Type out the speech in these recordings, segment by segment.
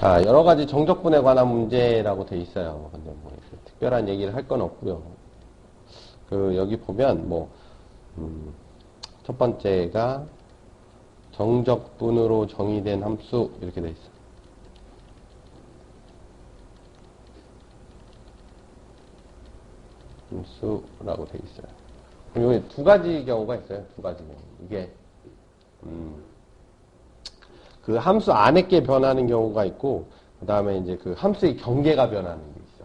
자, 여러 가지 정적분에 관한 문제라고 돼 있어요. 근데 뭐 특별한 얘기를 할 건 없고요. 여기 보면 첫 번째가 정적분으로 정의된 함수 이렇게 돼 있어. 함수라고 돼 있어요. 그럼 여기 두 가지 경우가 있어요. 두 가지 경우. 이게 그 함수 안에 게 변하는 경우가 있고, 그 다음에 이제 그 함수의 경계가 변하는 게 있어.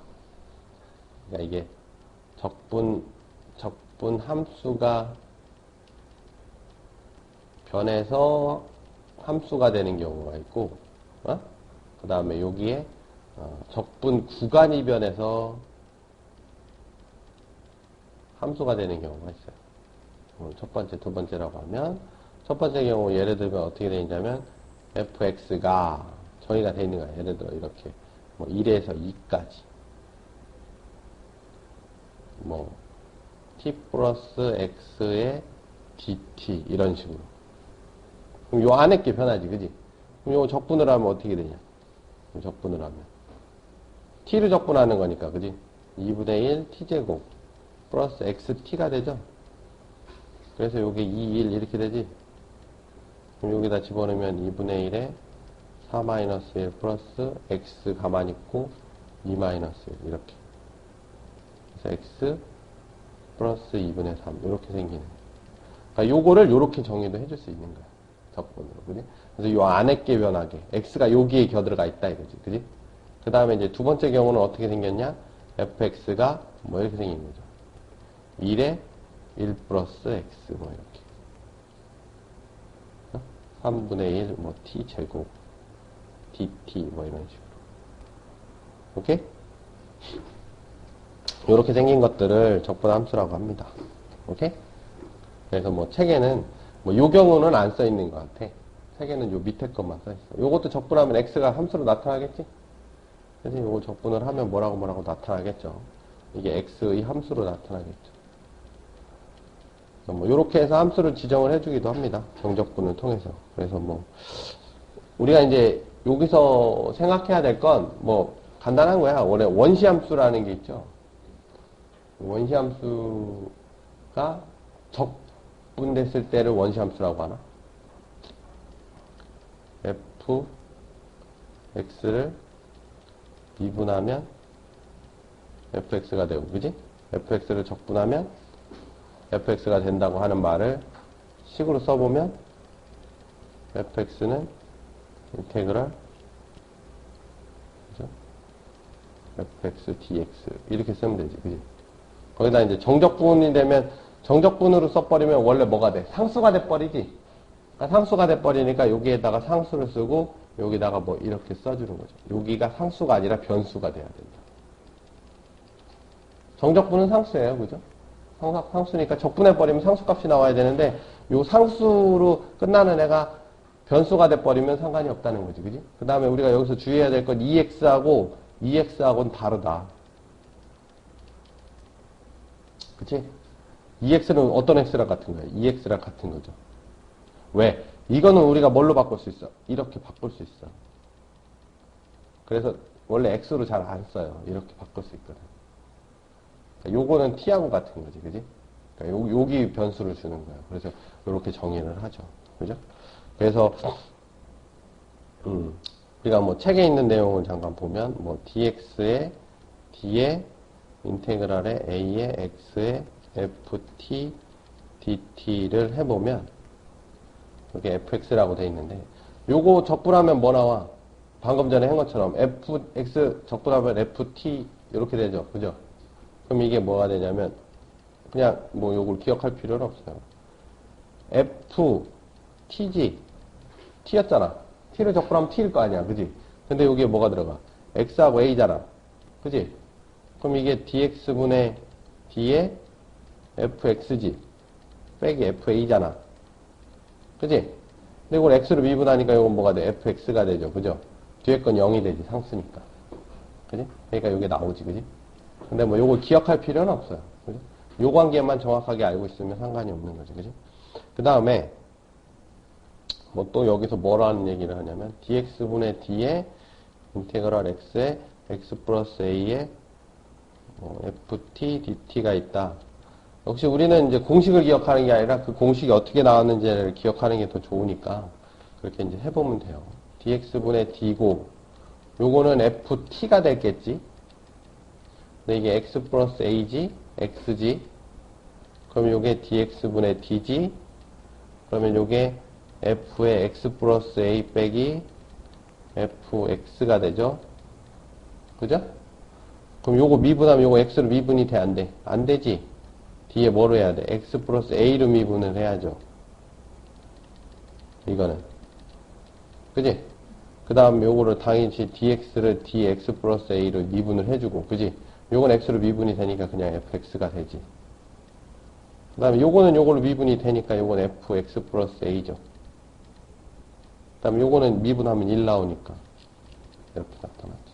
그러니까 이게 적분 함수가 변해서 함수가 되는 경우가 있고, 그 다음에 여기에 적분 구간이 변해서 함수가 되는 경우가 있어요. 첫 번째, 두 번째라고 하면, 첫 번째 경우 예를 들면 어떻게 되어 있냐면, fx가 정의가 되어 있는 거야. 예를 들어 이렇게 1에서 2까지 t 플러스 x의 dt 이런 식으로. 그럼 요 안에 게 변하지, 그지? 그럼 요 적분을 하면 어떻게 되냐? 적분을 하면 t를 적분하는 거니까, 그지? 2분의 1 t제곱 플러스 xt가 되죠? 그래서 요게 2, 1 이렇게 되지? 그럼 여기다 집어넣으면 2분의 1에 4-1 플러스 x 가만히 있고 2-1 이렇게. 그래서 x 플러스 2분의 3 이렇게 생기는. 그러니까 요거를 요렇게 정의도 해줄 수 있는 거야. 적분으로. 그지? 그래서 요 안에 게 변하게. x가 여기에 껴들어가 있다 이거지. 그지? 그 다음에 이제 두 번째 경우는 어떻게 생겼냐? fx가 이렇게 생긴 거죠. 1에 1 플러스 x 이렇게. 3분의 1 t 제곱 dt 이런 식으로. 오케이? 요렇게 생긴 것들을 적분 함수라고 합니다. 오케이? 그래서 책에는 요 경우는 안 써 있는 것 같아. 책에는 요 밑에 것만 써 있어. 요것도 적분하면 x가 함수로 나타나겠지? 그래서 요거 적분을 하면 뭐라고 나타나겠죠. 이게 x의 함수로 나타나겠죠. 요렇게 해서 함수를 지정을 해주기도 합니다. 정적분을 통해서. 그래서 우리가 이제 여기서 생각해야 될 건 간단한 거야. 원래 원시함수라는 게 있죠. 원시함수가 적분됐을 때를 원시함수라고 하나? fx를 미분하면 fx가 되고, 그지? fx를 적분하면 fx가 된다고 하는 말을 식으로 써보면 fx는 인테그랄 fx dx 이렇게 쓰면 되지, 그지? 거기다 이제 정적분이 되면 정적분으로 써버리면 원래 뭐가 돼? 상수가 돼버리지. 그러니까 상수가 돼버리니까 여기에다가 상수를 쓰고 여기다가 이렇게 써주는 거죠. 여기가 상수가 아니라 변수가 돼야 된다. 정적분은 상수예요, 그죠? 상수니까 적분해버리면 상수값이 나와야 되는데 요 상수로 끝나는 애가 변수가 돼버리면 상관이 없다는 거지, 그지? 그 다음에 우리가 여기서 주의해야 될 건 EX하고는 다르다. 그치? EX는 어떤 X랑 같은 거야? EX랑 같은 거죠. 왜? 이거는 우리가 뭘로 바꿀 수 있어? 이렇게 바꿀 수 있어. 그래서 원래 X로 잘 안 써요. 이렇게 바꿀 수 있거든. 요거는 T하고 같은 거지, 그지? 그러니까 여기 변수를 주는 거예요. 그래서 이렇게 정의를 하죠. 그죠? 그래서, 우리가 책에 있는 내용을 잠깐 보면, dx에, d에, 인테그랄에 a에, x에, ft, dt를 해보면, 여기 fx라고 돼 있는데, 요거 적분하면 뭐 나와? 방금 전에 한 것처럼, fx 적분하면 ft, 이렇게 되죠. 그죠? 그럼 이게 뭐가 되냐면, 그냥 요걸 기억할 필요는 없어요. f, t지. t였잖아. t를 적분하면 t일 거 아니야. 그지? 근데 여기에 뭐가 들어가? x하고 a잖아. 그지? 그럼 이게 dx분의 d에 fx지. 빼기 fa잖아. 그지? 근데 이걸 x로 미분하니까 이건 뭐가 돼? fx가 되죠. 그죠? 뒤에 건 0이 되지. 상수니까. 그지? 그러니까 이게 나오지. 그지? 근데 요걸 기억할 필요는 없어요. 그지? 요 관계만 정확하게 알고 있으면 상관이 없는 거지. 그지? 그 다음에, 또 여기서 뭐라는 얘기를 하냐면, dx분의 d에 인테그랄 x에 x 플러스 a에 ft dt가 있다. 역시 우리는 이제 공식을 기억하는 게 아니라 그 공식이 어떻게 나왔는지를 기억하는 게 더 좋으니까 그렇게 이제 해보면 돼요. dx분의 d고 요거는 ft가 됐겠지. 근데 이게 x 플러스 ag, xg. 그럼 요게 dx분의 dg. 그러면 요게 f의 x 플러스 a 빼기 fx가 되죠. 그죠? 그럼 요거 미분하면 요거 x로 미분이 돼, 안 돼? 안 되지? 뒤에 뭐로 해야 돼? x 플러스 a로 미분을 해야죠. 이거는. 그지? 그 다음 요거를 당연히 dx를 dx 플러스 a로 미분을 해주고, 그지? 요건 x로 미분이 되니까 그냥 fx가 되지. 그 다음에 요거는 요걸로 미분이 되니까 요건 fx 플러스 a죠. 그 다음에 요거는 미분하면 1 나오니까. 이렇게 나타났지.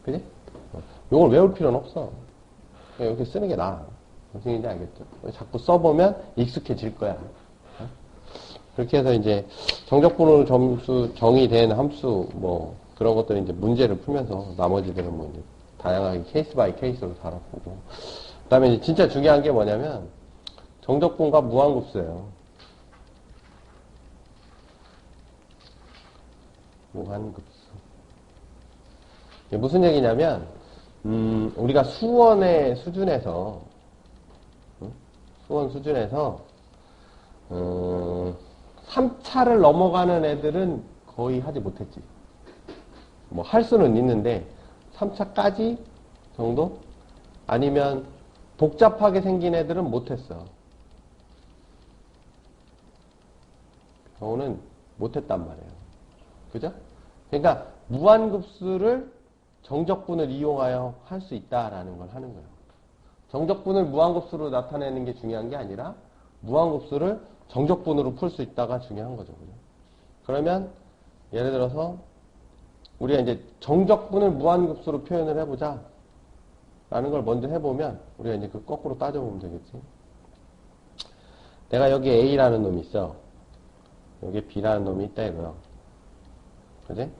그지? 요걸 외울 필요는 없어. 그냥 이렇게 쓰는 게 나아. 무슨 얘기인지 알겠죠? 자꾸 써보면 익숙해질 거야. 그렇게 해서 이제 정적분으로 점수 정의된 함수 뭐 그런 것들은 이제 문제를 풀면서 나머지들은 뭐 이제 다양하게 케이스 바이 케이스로 다뤄보고. 그 다음에 이제 진짜 중요한 게 뭐냐면 정적분과 무한급수예요. 무한급수. 이게 무슨 얘기냐면 우리가 수원의 수준에서 수원 수준에서 3차를 넘어가는 애들은 거의 하지 못했지. 뭐 할 수는 있는데 3차까지 정도? 아니면 복잡하게 생긴 애들은 못했어. 경우는 못했단 말이에요. 그죠? 그러니까 무한급수를 정적분을 이용하여 할 수 있다라는 걸 하는 거예요. 정적분을 무한급수로 나타내는 게 중요한 게 아니라 무한급수를 정적분으로 풀 수 있다가 중요한 거죠. 그죠? 그러면 예를 들어서 우리가 이제 정적분을 무한급수로 표현을 해보자 라는 걸 먼저 해보면 우리가 이제 그 거꾸로 따져보면 되겠지. 내가 여기 A라는 놈이 있어. 여기 B라는 놈이 있다 이거요. 그지?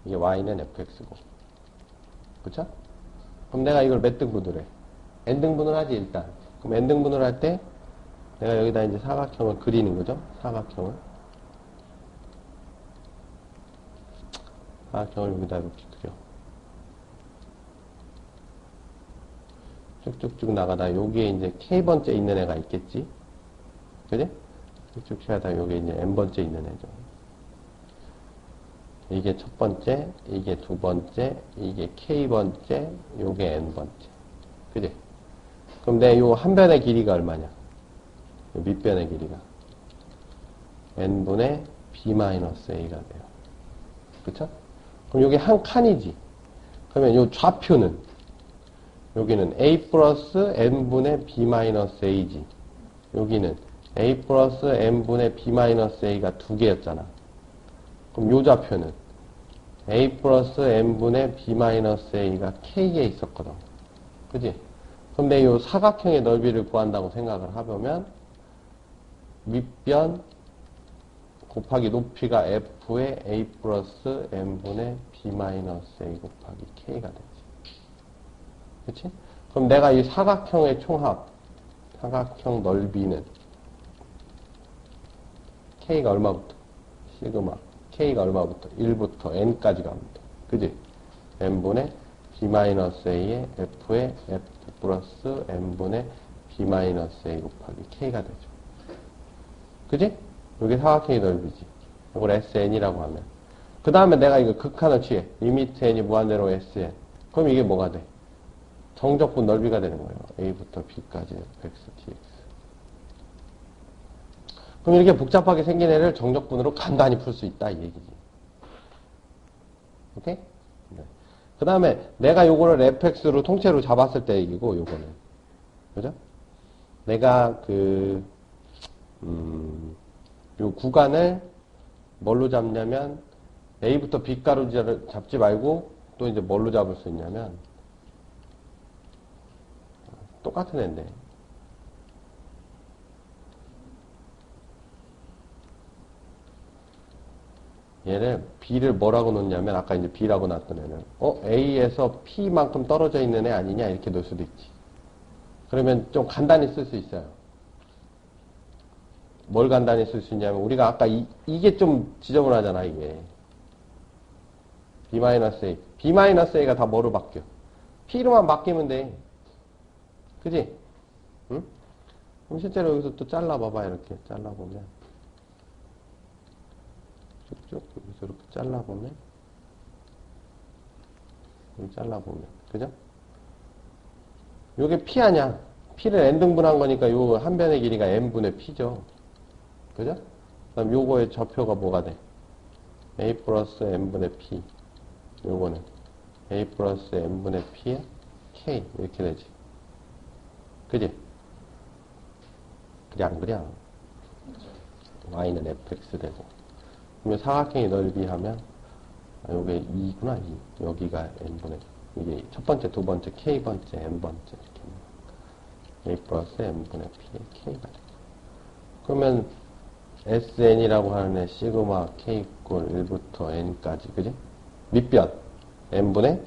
이게 Y는 fx고. 그쵸? 그럼 내가 이걸 몇 등분을 해? n등분을 하지 일단. 그럼 n등분을 할 때 내가 여기다 이제 사각형을 그리는 거죠. 사각형을 여기다 이렇게 그려. 쭉쭉쭉 나가다 여기에 이제 k번째 있는 애가 있겠지. 그지? 쭉쭉 하다 여기 이제 n번째 있는 애죠. 이게 첫 번째, 이게 두 번째, 이게 k번째, 요게 n번째. 그지? 그럼 내 요 한 변의 길이가 얼마냐? 요 밑변의 길이가 n분의 b-a가 돼요. 그쵸? 그럼 요게 한 칸이지. 그러면 요 좌표는 여기는 a 플러스 n분의 b-a지. 여기는 a 플러스 n분의 b-a가 두 개였잖아. 그럼 요 좌표는 a 플러스 n분의 b-a가 k에 있었거든. 그지? 그럼 내 요 사각형의 넓이를 구한다고 생각을 해보면 윗변 곱하기 높이가 f의 a 플러스 n분의 b-a 곱하기 k가 되지. 그치? 그럼 내가 이 사각형의 총합, 사각형 넓이는 k가 얼마부터? 시그마. k가 얼마부터? 1부터 n까지 갑니다. 그지? n분의 b-a의 f의 f 플러스 n분의 b-a 곱하기 k가 되죠. 그지? 이게 사각형의 넓이지. 이걸 SN이라고 하면. 그 다음에 내가 이거 극한을 취해. 리미트 n이 무한대로 SN. 그럼 이게 뭐가 돼? 정적분 넓이가 되는 거예요. A부터 B까지 fx, dx. 그럼 이렇게 복잡하게 생긴 애를 정적분으로 간단히 풀 수 있다, 이 얘기지. 오케이? 네. 그 다음에 내가 요거를 fx로 통째로 잡았을 때 얘기고, 요거는. 그죠? 내가 요 구간을 뭘로 잡냐면 A부터 B가로 잡지 말고 또 이제 뭘로 잡을 수 있냐면 똑같은 애인데 얘를 B를 뭐라고 놓냐면 아까 이제 B라고 놨던 애는 A에서 P만큼 떨어져 있는 애 아니냐 이렇게 놓을 수도 있지. 그러면 좀 간단히 쓸 수 있어요. 뭘 간단히 쓸 수 있냐면 우리가 아까 이게 좀 지저분하잖아 이게. B-A. B-A가 다 뭐로 바뀌어? P로만 바뀌면 돼. 그지? 응? 그럼 실제로 여기서 또 잘라봐봐 이렇게 잘라보면 쭉쭉 여기서 이렇게 잘라보면 여기 잘라보면 그죠? 요게 P 아냐? P를 n등분한 거니까 요 한 변의 길이가 n분의 P죠. 그죠? 그 다음 요거의 좌표가 뭐가 돼? A 플러스 n분의 P. 요거는 A 플러스 n분의 P에 K. 이렇게 되지. 그지? 그래, 안 그래? Y는 fx 되고. 그러면 사각형의 넓이 하면, 요게 2구나, 2. 여기가 n분의, 이게 첫 번째, 두 번째, k번째, n번째. 이렇게. A 플러스 n분의 P에 K가 되고. 그러면 SN이라고 하는 애 시그마 K 이꼴 1부터 N까지, 그지? 밑변, N분의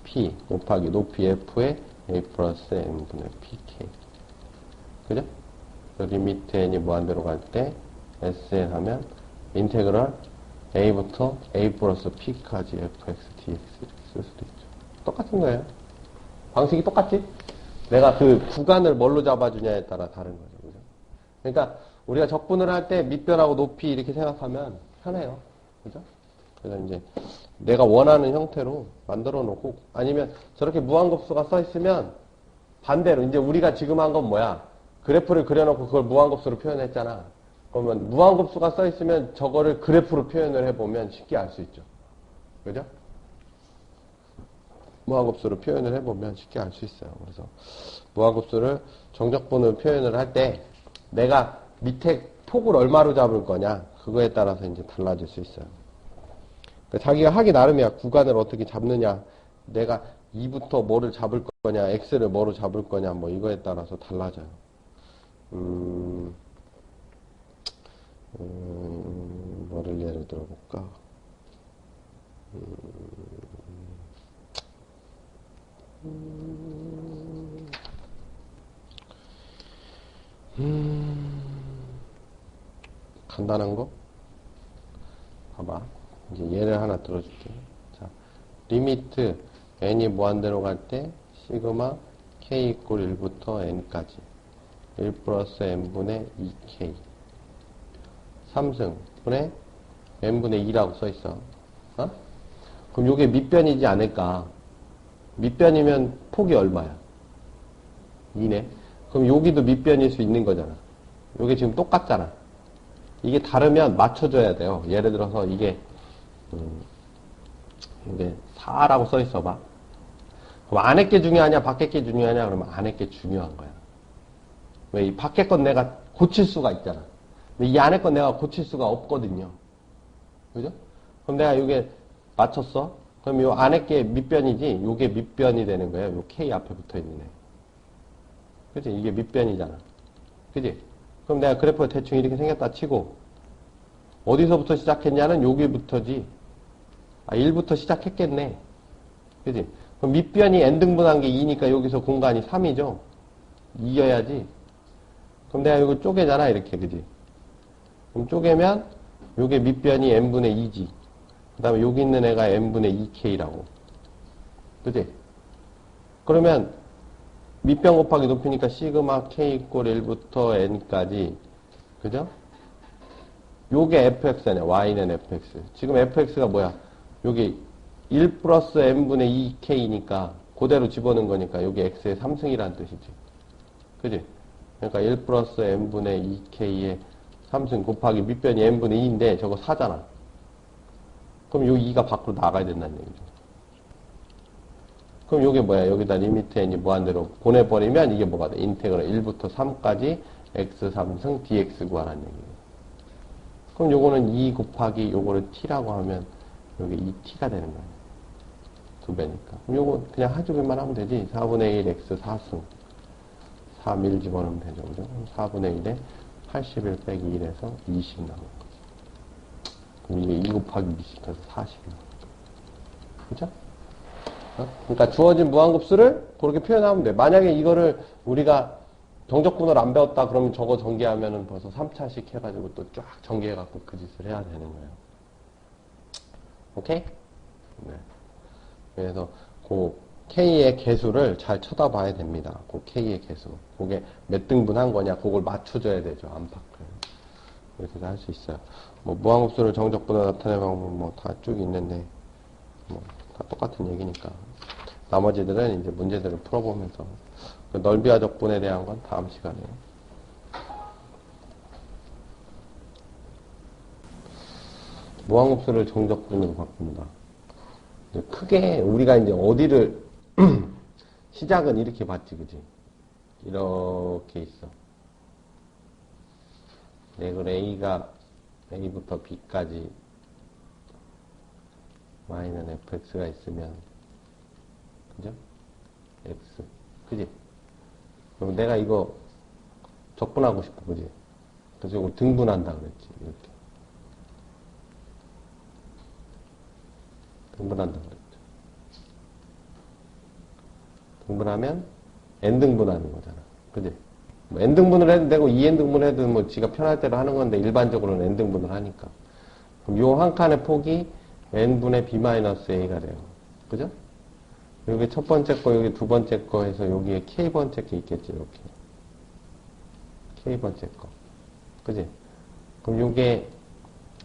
P 곱하기 높이 F에 A 플러스 N분의 PK. 그죠? 리미트 N이 무한대로 갈 때 SN 하면 인테그럴 A부터 A 플러스 P까지 FX, DX 이렇게 쓸 수도 있죠. 똑같은 거예요. 방식이 똑같지? 내가 그 구간을 뭘로 잡아주냐에 따라 다른 거죠. 그죠? 그러니까 우리가 적분을 할 때 밑변하고 높이 이렇게 생각하면 편해요. 그죠? 그래서 이제 내가 원하는 형태로 만들어 놓고 아니면 저렇게 무한급수가 써 있으면 반대로 이제 우리가 지금 한 건 뭐야? 그래프를 그려놓고 그걸 무한급수로 표현했잖아. 그러면 무한급수가 써 있으면 저거를 그래프로 표현을 해보면 쉽게 알 수 있죠. 그죠? 무한급수로 표현을 해보면 쉽게 알 수 있어요. 그래서 무한급수를 정적분으로 표현을 할 때 내가 밑에 폭을 얼마로 잡을 거냐 그거에 따라서 이제 달라질 수 있어요. 그러니까 자기가 하기 나름이야. 구간을 어떻게 잡느냐, 내가 2부터 뭐를 잡을 거냐, x를 뭐로 잡을 거냐, 뭐 이거에 따라서 달라져요. 뭐를 예를 들어볼까? 간단한 거? 봐봐. 이제 예를 하나 들어줄게. 자, 리미트 n이 무한대로 갈 때 시그마 k 이꼴 1부터 n까지 1 플러스 n분의 2k 3승분의 n분의 2라고 써있어. 어? 그럼 요게 밑변이지 않을까? 밑변이면 폭이 얼마야? 2네. 그럼 여기도 밑변일 수 있는 거잖아. 요게 지금 똑같잖아. 이게 다르면 맞춰줘야 돼요. 예를 들어서 이게 4라고 써 있어 봐. 그럼 안에 게 중요하냐, 밖에 게 중요하냐? 그러면 안에 게 중요한 거야. 왜? 이 밖에 건 내가 고칠 수가 있잖아. 근데 이 안에 건 내가 고칠 수가 없거든요. 그죠? 그럼 내가 이게 맞췄어? 그럼 요 안에 게 밑변이지, 요게 밑변이 되는 거야. 요 K 앞에 붙어 있는 애. 그지? 이게 밑변이잖아. 그지? 그럼 내가 그래프가 대충 이렇게 생겼다 치고, 어디서부터 시작했냐는 여기부터지. 1부터 시작했겠네. 그지? 그럼 밑변이 n등분한 게 2니까 여기서 공간이 3이죠? 2여야지. 그럼 내가 이거 쪼개잖아, 이렇게. 그지? 그럼 쪼개면, 요게 밑변이 n분의 2지. 그 다음에 여기 있는 애가 n분의 2k라고. 그지? 그러면, 밑변 곱하기 높이니까 시그마 k 이꼴 1부터 n까지. 그죠? 요게 fx네. y는 fx. 지금 fx가 뭐야? 요게 1 플러스 n분의 2k니까 그대로 집어넣은 거니까 요게 x의 3승이라는 뜻이지. 그지? 그러니까 1 플러스 n분의 2k의 3승 곱하기 밑변이 n분의 2인데 저거 4잖아. 그럼 요 2가 밖으로 나가야 된다는 얘기죠. 그럼 요게 뭐야? 여기다 리미트 n이 무한대로 보내버리면 이게 뭐가 돼? 인테그럴 1부터 3까지 x 3승 dx 구하라는 얘기예요. 그럼 요거는 2 곱하기 요거를 t라고 하면 요게 2t가 되는 거예요. 2배니까. 그럼 요거 그냥 해주기만 하면 되지. 4분의 1 x 4승. 3, 1 집어넣으면 되죠. 그죠? 4분의 1에 81 빼기 1에서 20 나온 거. 그럼 이게 2 곱하기 20 해서 40이야. 그죠? 그러니까 주어진 무한급수를 그렇게 표현하면 돼. 만약에 이거를 우리가 정적분을 안 배웠다 그러면 저거 전개하면은 벌써 3차식 해가지고 또 쫙 전개해갖고 그 짓을 해야 되는 거예요. 오케이? 네. 그래서 그 K의 개수를 잘 쳐다봐야 됩니다. 그 K의 개수. 그게 몇 등분 한 거냐, 그걸 맞춰줘야 되죠. 안팎을. 이렇게 할 수 있어요. 뭐, 무한급수를 정적분으로 나타내는 방법은 뭐 다 쭉 있는데, 뭐, 다 똑같은 얘기니까. 나머지들은 이제 문제들을 풀어보면서. 그 넓이와 적분에 대한 건 다음 시간에. 무한급수를 정적분으로 바꾼다. 크게 우리가 이제 어디를 시작은 이렇게 봤지, 그지? 이렇게 있어. 그 A가 A부터 B까지 Y는 fx가 있으면, 그죠? x, 그지? 그럼 내가 이거 적분하고 싶어, 그지? 그래서 이거 등분한다 그랬지, 이렇게. 등분한다 그랬죠. 등분하면 n등분하는 거잖아. 그지? 뭐 n등분을 해도 되고 2n등분을 해도 뭐 지가 편할 대로 하는 건데 일반적으로는 n등분을 하니까. 그럼 요 한 칸의 폭이 n분의 b-a가 돼요. 그죠? 여기 첫 번째 거, 여기 두 번째 거 해서 여기에 k번째 게 있겠지, 이렇게. k번째 거. 그지? 그럼 요게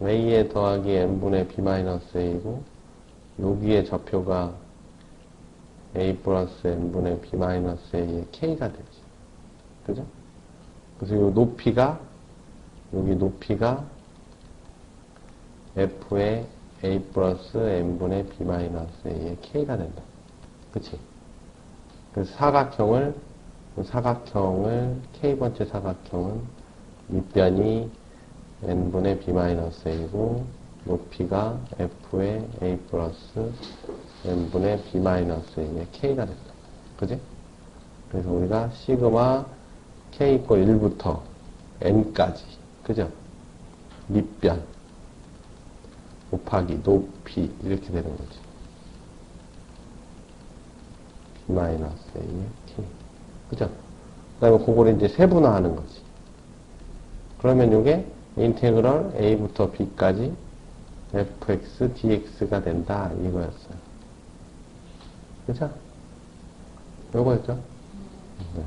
a에 더하기 n분의 b-a고 여기에 좌표가 a 플러스 n분의 b-a의 k가 되지. 그죠? 그래서 요 높이가, 여기 높이가 f의 a 플러스 n분의 b-a의 k가 된다. 그치? 그래서 k번째 사각형은 밑변이 n분의 b-a이고, 높이가 f의 a 플러스 n분의 b-a의 k가 된다. 그지? 그래서 우리가 시그마 k = 1부터 n까지, 그죠? 밑변 곱하기 높이 이렇게 되는 거지. b-a의 k. 그죠? 그 다음에 그걸 이제 세분화하는 거지. 그러면 이게 인테그럴 a부터 b까지 fx dx가 된다 이거였어요. 그죠? 요거였죠? 네.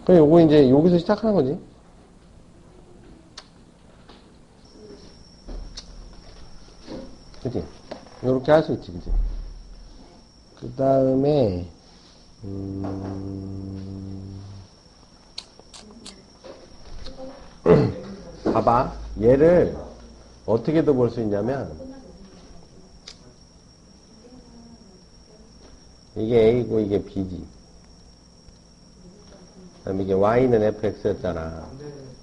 그럼 요거 이제 여기서 시작하는 거지. 그치? 요렇게 할 수 있지, 그치? 그 다음에 봐봐. 얘를 어떻게도 볼 수 있냐면 이게 A고 이게 B지. 그다음에 이게 Y는 fx였잖아.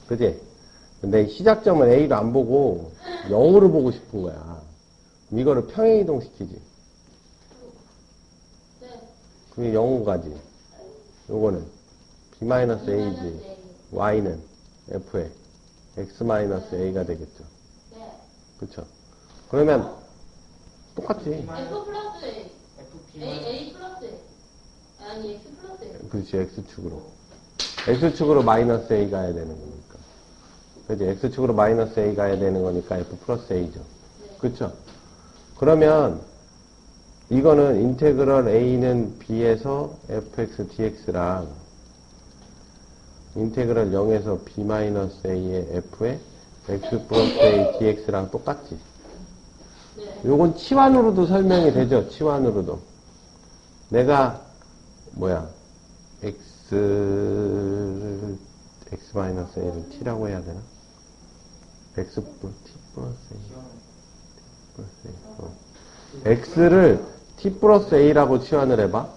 그지? 근데 시작점은 A로 안 보고 0으로 보고 싶은 거야. 이거를 평행이동시키지. 그게 0으로 가지. 요거는 B-A지. Y는 F에 X-A가 되겠죠. 그쵸? 그러면 똑같지. F 플러스 A. A 플러스 A. 아니, X 플러스 A. 그렇지, X축으로. X축으로 마이너스 A 가야 되는 거니까. 그지? X축으로 마이너스 A 가야 되는 거니까 F 플러스 A죠. 네. 그쵸? 그러면 이거는 인테그럴 A는 B에서 fx dx랑 인테그럴 0에서 b-a의 f의 x 플러스 a dx랑 똑같지. 네. 요건 치환으로도 설명이 되죠. 치환으로도. 내가 x-a를 t라고 해야 되나? x 플러스 t 플러스 a. x를 t 플러스 a라고 치환을 해봐.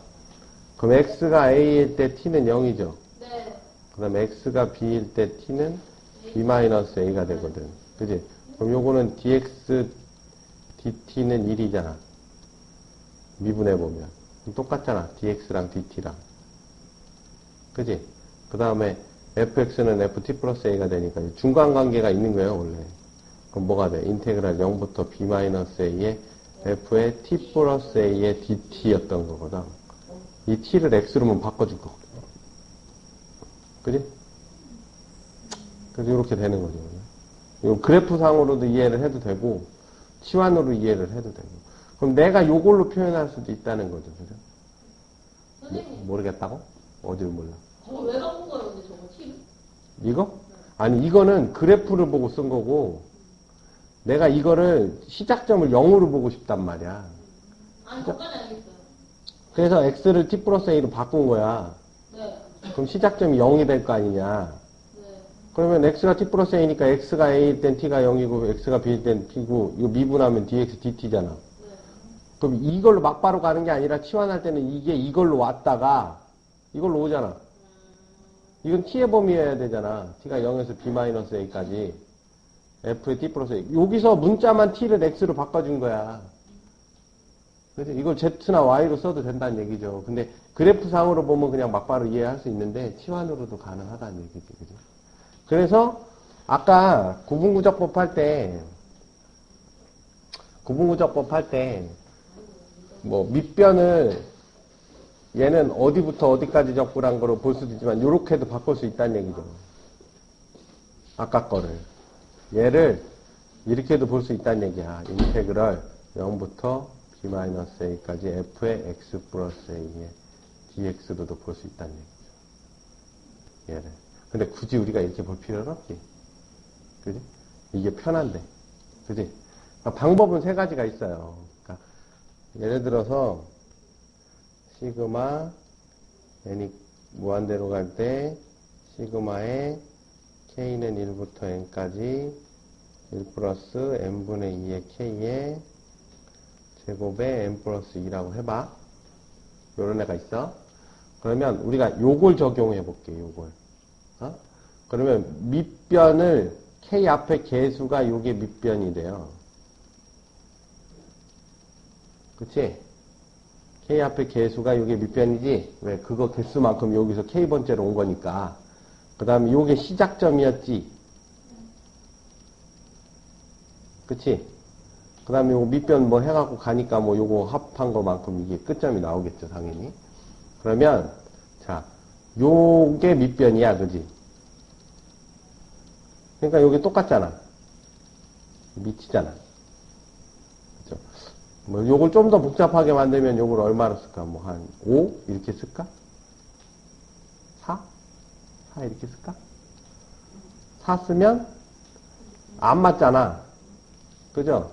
그럼 x가 a일 때 t는 0이죠. 네. 그 다음에 x가 b일 때 t는 b-a가 되거든. 그지? 그럼 요거는 dx dt는 1이잖아. 미분해보면. 똑같잖아. dx랑 dt랑. 그지? 그 다음에 fx는 ft 플러스 a가 되니까 중간 관계가 있는 거예요, 원래. 그럼 뭐가 돼? 인테그랄 0부터 b-a의 f의 t 플러스 a의 dt였던 거거든. 이 t를 x로만 바꿔줄 거거든. 그지? 그래서 이렇게 되는 거죠. 이 그래프상으로도 이해를 해도 되고, 치환으로 이해를 해도 되고. 그럼 내가 요걸로 표현할 수도 있다는 거죠. 그죠? 선생님, 모르겠다고? 어디를 몰라? 저거 왜 바꾼 거예요, 근데 저거 티를? 이거? 아니, 이거는 그래프를 보고 쓴 거고, 내가 이거를 시작점을 0으로 보고 싶단 말이야. 아니, 저까지 알겠어요. 그래서 x를 t 플러스 a로 바꾼 거야. 네. 그럼 시작점이 0이 될 거 아니냐. 네. 그러면 x가 t 플러스 a니까 x가 a일 땐 t가 0이고 x가 b일 땐 t고 이거 미분하면 dx dt잖아. 네. 그럼 이걸로 막바로 가는 게 아니라 치환할 때는 이게 이걸로 왔다가 이걸로 오잖아. 이건 t의 범위여야 되잖아. t가 0에서 b-a까지 f의 t 플러스 a. 여기서 문자만 t를 x로 바꿔준 거야. 그래서 이걸 z나 y로 써도 된다는 얘기죠. 근데 그래프상으로 보면 그냥 막바로 이해할 수 있는데 치환으로도 가능하다는 얘기지. 그죠? 그래서 아까 구분구적법 할 때 뭐 밑변을 얘는 어디부터 어디까지 적분한 거로 볼 수도 있지만 이렇게도 바꿀 수 있다는 얘기죠. 아까 거를 얘를 이렇게도 볼 수 있다는 얘기야. 인테그럴 0부터 b-a까지 f의 x 플러스 a의 dx로도 볼 수 있다는 얘기죠. 얘를. 근데 굳이 우리가 이렇게 볼 필요는 없지. 그지? 이게 편한데. 그지? 그러니까 방법은 세 가지가 있어요. 그러니까 예를 들어서 시그마 n이 무한대로 갈 때 시그마의 k는 1부터 n까지 1 플러스 n분의 2의 k의 제곱에 n 플러스 2라고 해봐. 요런 애가 있어. 그러면 우리가 요걸 적용해 볼게, 요걸. 그러면 밑변을 k 앞에 개수가 요게 밑변이 돼요. 그치? k 앞에 개수가 요게 밑변이지? 왜? 그거 개수만큼 여기서 k번째로 온 거니까. 그 다음에 요게 시작점이었지? 그치? 그 다음에 요거 밑변 뭐 해갖고 가니까 뭐 요거 합한 거만큼 이게 끝점이 나오겠죠, 당연히. 그러면, 자, 요게 밑변이야, 그지? 그러니까 요게 똑같잖아. 밑이잖아. 그죠? 뭐 요걸 좀 더 복잡하게 만들면 요걸 얼마로 쓸까? 뭐 한 5? 이렇게 쓸까? 4? 4 이렇게 쓸까? 4 쓰면 안 맞잖아. 그죠?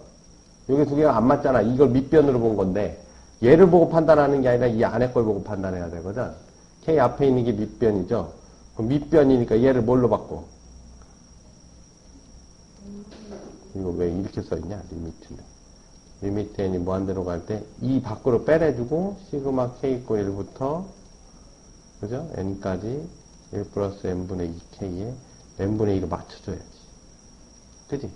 요게 두 개가 안 맞잖아. 이걸 밑변으로 본 건데 얘를 보고 판단하는 게 아니라 이 안에 걸 보고 판단해야 되거든. K 앞에 있는 게 밑변이죠. 그럼 밑변이니까 얘를 뭘로 바꿔? 이거 왜 이렇게 써있냐? 리미트는. 리미트 n이 무한대로 갈 때 이 밖으로 빼내주고 시그마 k 있고 1부터 그죠? n까지 1 플러스 n분의 2k에 n분의 2로 맞춰줘야지. 그지?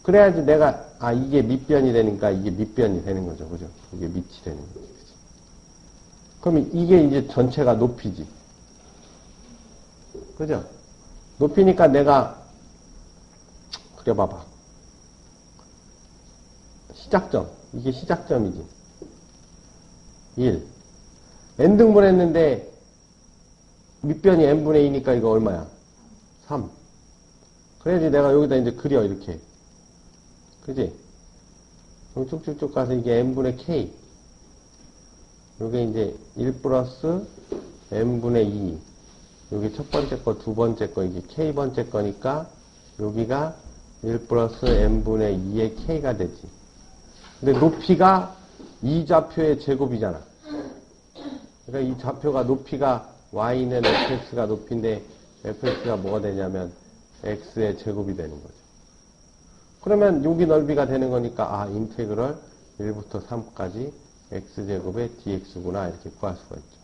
그래야지 내가 이게 밑변이 되니까 이게 밑변이 되는 거죠. 그죠? 이게 밑이 되는 거지. 그지? 그럼 이게 이제 전체가 높이지. 그죠? 높이니까 내가 그려봐봐. 시작점. 이게 시작점이지. 1. n등분 했는데 밑변이 n분의 2니까 이거 얼마야? 3. 그래야지 내가 여기다 이제 그려 이렇게. 그지? 그럼 쭉쭉쭉 가서 이게 n분의 k. 요게 이제 1 플러스 n분의 2. 요게 첫 번째 거, 두 번째 거, 이게 k번째 거니까 여기가 1 플러스 n분의 2의 k가 되지. 근데 높이가 이 좌표의 제곱이잖아. 그러니까 이 좌표가 높이가 y는 fx가 높이인데 fx가 뭐가 되냐면 x의 제곱이 되는 거죠. 그러면 여기 넓이가 되는 거니까 인테그럴 1부터 3까지 x제곱의 dx구나 이렇게 구할 수가 있죠.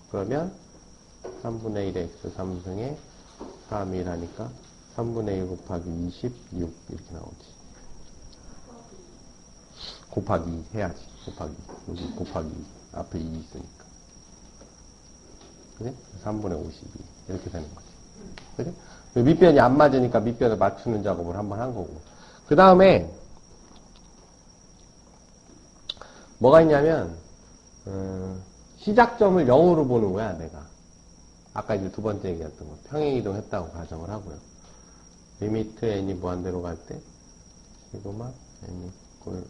그러면 3분의 1의 x 3승에 3이 1 하니까 3분의 1 곱하기 26 이렇게 나오지. 곱하기 2 해야지. 곱하기. 여기 곱하기 2. 앞에 2 있으니까. 그래? 3분의 52. 이렇게 되는 거지. 그래? 밑변이 안 맞으니까 밑변을 맞추는 작업을 한번 한 거고. 그 다음에 뭐가 있냐면 시작점을 0으로 보는 거야 내가. 아까 이제 두 번째 얘기했던 거 평행이동 했다고 가정을 하고요. 리미트 n이 무한대로 갈 때 시그마 n 이꼴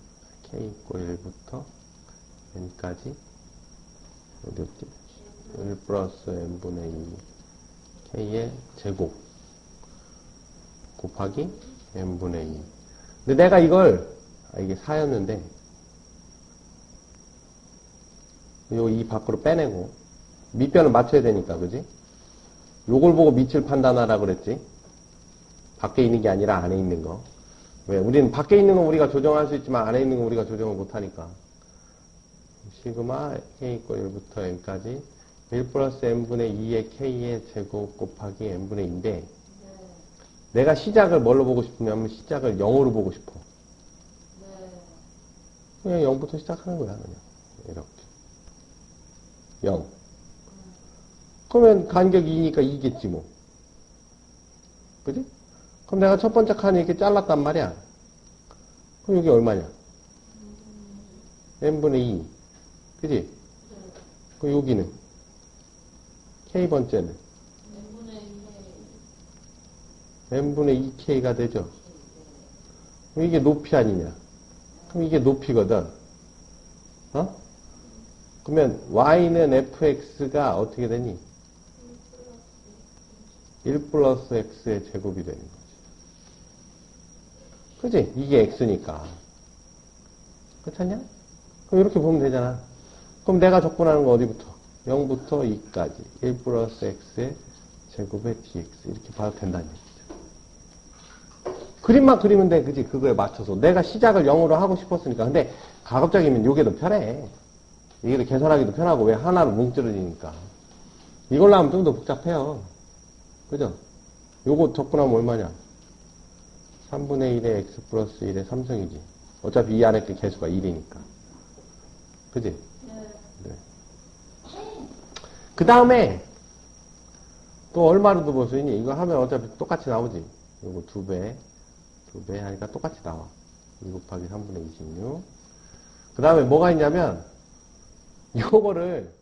k 이꼴 1부터 n까지 어디였지? 1 플러스 n분의 2 k의 제곱 곱하기 n분의 2. 근데 내가 이걸 이게 4였는데 요 2 밖으로 빼내고 밑변을 맞춰야 되니까 그지? 요걸 보고 밑을 판단하라 그랬지? 밖에 있는 게 아니라 안에 있는 거. 왜? 우리는 밖에 있는 건 우리가 조정할 수 있지만 안에 있는 건 우리가 조정을 못하니까. 시그마 k 이꼴 1부터 n까지 1 플러스 n분의 2의 k의 제곱 곱하기 n분의 2인데 내가 시작을 뭘로 보고 싶으냐면 시작을 0으로 보고 싶어. 그냥 0부터 시작하는 거야 그냥 이렇게 0. 그러면 간격이 2니까 2겠지 뭐. 그지? 그럼 내가 첫 번째 칸을 이렇게 잘랐단 말이야. 그럼 여기 얼마냐? n분의 2. 그지? 그럼 여기는? k번째는? n분의 2k가 되죠? 그럼 이게 높이 아니냐? 그럼 이게 높이거든. 어? 그러면 y는 fx가 어떻게 되니? 1 플러스 x의 제곱이 되는 거지. 그지? 이게 x니까. 그렇잖냐? 그럼 이렇게 보면 되잖아. 그럼 내가 접근하는 거 어디부터? 0부터 2까지. 1 플러스 x의 제곱의 dx. 이렇게 봐도 된다는 얘기죠. 그림만 그리면 돼. 그지? 그거에 맞춰서. 내가 시작을 0으로 하고 싶었으니까. 근데 가급적이면 요게 더 편해. 이게 더 계산하기도 편하고, 왜? 하나로 뭉쳐지니까. 이걸로 하면 좀 더 복잡해요. 그죠? 요거 접근하면 얼마냐? 3분의 1의 x 플러스 1의 3승이지. 어차피 이 안에 그 개수가 1이니까. 그지? 네. 그 다음에, 또 얼마로도 볼 수 있니? 이거 하면 어차피 똑같이 나오지. 요거 2배 하니까 똑같이 나와. 2 곱하기 3분의 26. 그 다음에 뭐가 있냐면, 요거를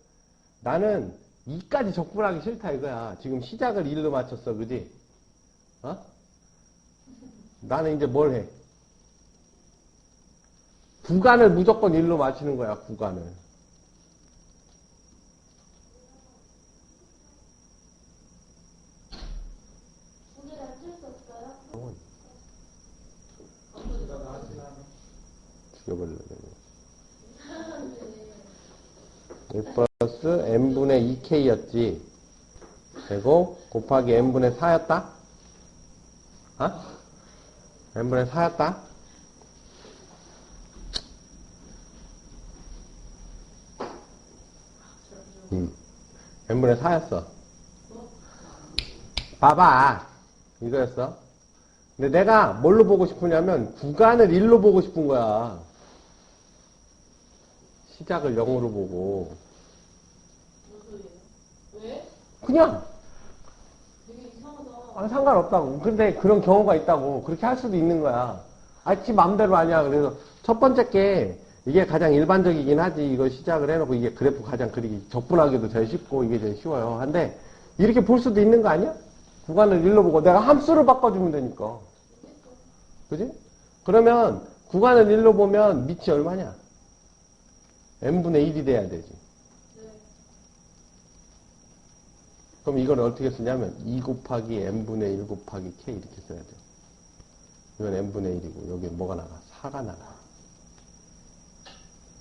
나는 2까지 적분하기 싫다 이거야. 지금 시작을 1로 맞췄어. 그지? 어? 나는 이제 뭘 해? 구간을 무조건 1로 맞추는 거야. 구간을. 죽여버리려고. 1 플러스 n분의 2k였지. 제곱 곱하기 n분의 4였다? 어? n분의 4였다? n분의 4였어. 봐봐. 이거였어. 근데 내가 뭘로 보고 싶으냐면 구간을 1로 보고 싶은 거야. 시작을 0으로 보고. 왜? 그냥. 되게 이상하다. 아, 상관없다고. 근데 그런 경우가 있다고. 그렇게 할 수도 있는 거야. 아, 지 맘대로 아니야. 그래서 첫 번째 게 이게 가장 일반적이긴 하지. 이거 시작을 해놓고 이게 그래프 가장 그리기 적분하기도 제일 쉽고 이게 제일 쉬워요. 근데 이렇게 볼 수도 있는 거 아니야? 구간을 1로 보고 내가 함수를 바꿔주면 되니까. 그지? 그러면 구간을 1로 보면 밑이 얼마냐? n분의 1이 돼야 되지. 그럼 이걸 어떻게 쓰냐면 2 곱하기 n분의 1 곱하기 k 이렇게 써야 돼. 이건 n분의 1이고 여기 뭐가 나가? 4가 나가.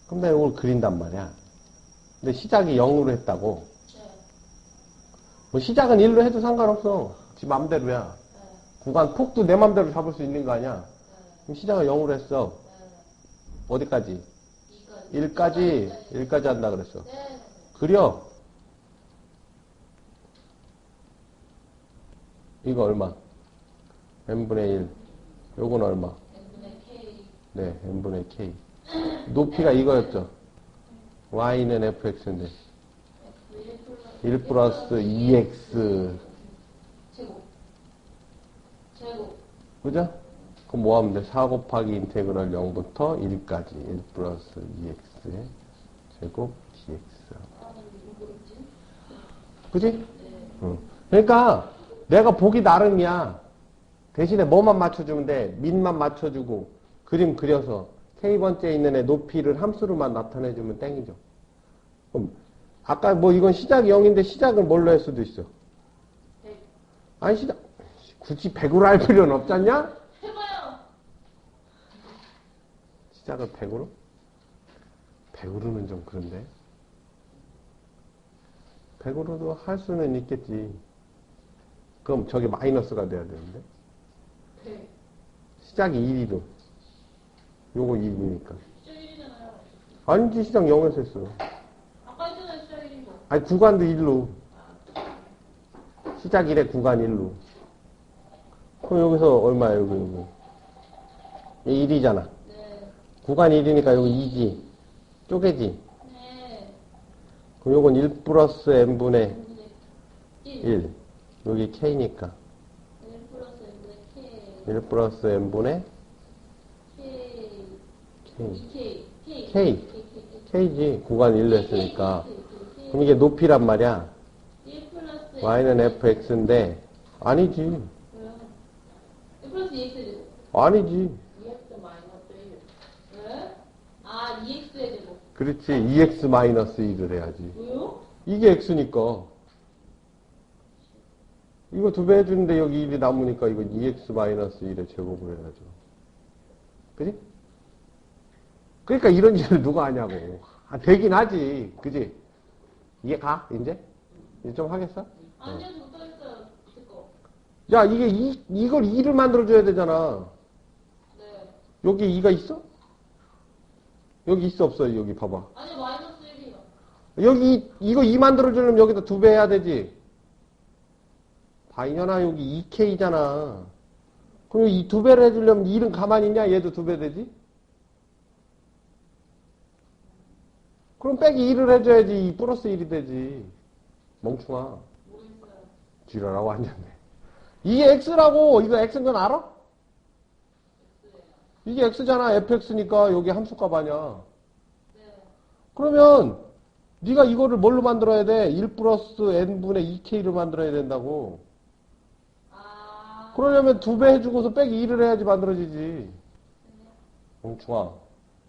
그럼 내가 이걸 그린단 말이야. 근데 시작이 0으로 했다고. 뭐 시작은 1로 해도 상관없어. 지 맘대로야. 구간 폭도 내 맘대로 잡을 수 있는 거 아니야. 그럼 시작을 0으로 했어. 어디까지? 1까지 한다 그랬어. 그려. 이거 얼마? n분의 1. 요건 얼마? n분의 k. 네, n분의 k. 높이가 이거였죠. y는 fx인데. 1 플러스 2x. 제곱. 그죠? 그럼 뭐 하면 돼? 4 곱하기 인테그럴 0부터 1까지 1 플러스 2x의 제곱 dx. 그지? 응. 그러니까 내가 보기 나름이야. 대신에 뭐만 맞춰주면 돼? 민만 맞춰주고 그림 그려서 K번째에 있는 애 높이를 함수로만 나타내주면 땡이죠. 그럼 아까 뭐 이건 시작이 0인데 시작을 뭘로 할 수도 있어. 100. 아니 시작 굳이 100으로 할 필요는 없지 않냐? 해봐요. 시작을 100으로? 100으로는 좀 그런데 100으로도 할 수는 있겠지. 그럼 저게 마이너스가 돼야 되는데 100. 시작이 1이로 요거 2이니까 시작 1이잖아요. 아니지 시작 0에서 했어. 아까 했잖아요, 시작 1인 거. 아니 구간도 1로 시작 1에 구간 1로 그럼 여기서 얼마야 여기 1이잖아. 네. 구간 1이니까 여기 2지 쪼개지. 네. 그럼 요건 1 플러스 n분의 1. 1 여기 k니까 1 플러스 n분의 k. 1 플러스 n분의 k. k k. K. k지 구간 1로 했으니까 그럼 이게 높이란 말이야. 1 플러스 y는 fx인데 아니지 왜요? 1 플러스 2x의 제곱. 아니지 2x 마이너스 1. 왜? 아, 2x의 제곱. 그렇지 2x 마이너스 1을 해야지. 왜요? 이게 x니까 이거 2배 해주는데 여기 1이 남으니까 이거 2x 마이너스 1의 제곱을 해야죠. 그지? 그러니까 이런 일을 누가 하냐고. 아, 되긴 하지. 그지? 이해 가? 이제 좀 하겠어? 아니요, 못하겠어요. 그거. 야, 이걸 2를 만들어줘야 되잖아. 네. 여기 2가 있어? 여기 있어, 없어? 여기 봐봐. 아니요, 마이너스 1이요. 여기, 이거 2 만들어주려면 여기다 2배 해야 되지. 봐, 이년아, 여기 2K잖아. 그럼 이 2배를 해주려면 1은 가만히 있냐? 얘도 2배 되지? 그럼 빼기 1을 해줘야지 2 플러스 1이 되지. 멍충아. 모르겠어요. 지랄하고 앉았네. 이게 X라고. 이거 X인 건 알아? 이게 X잖아. fx니까 여기 함수값 아니야. 네. 그러면 네가 이거를 뭘로 만들어야 돼? 1 플러스 n분의 2k로 만들어야 된다고. 아. 그러려면 2배 해주고서 빼기 1을 해야지 만들어지지. 멍충아.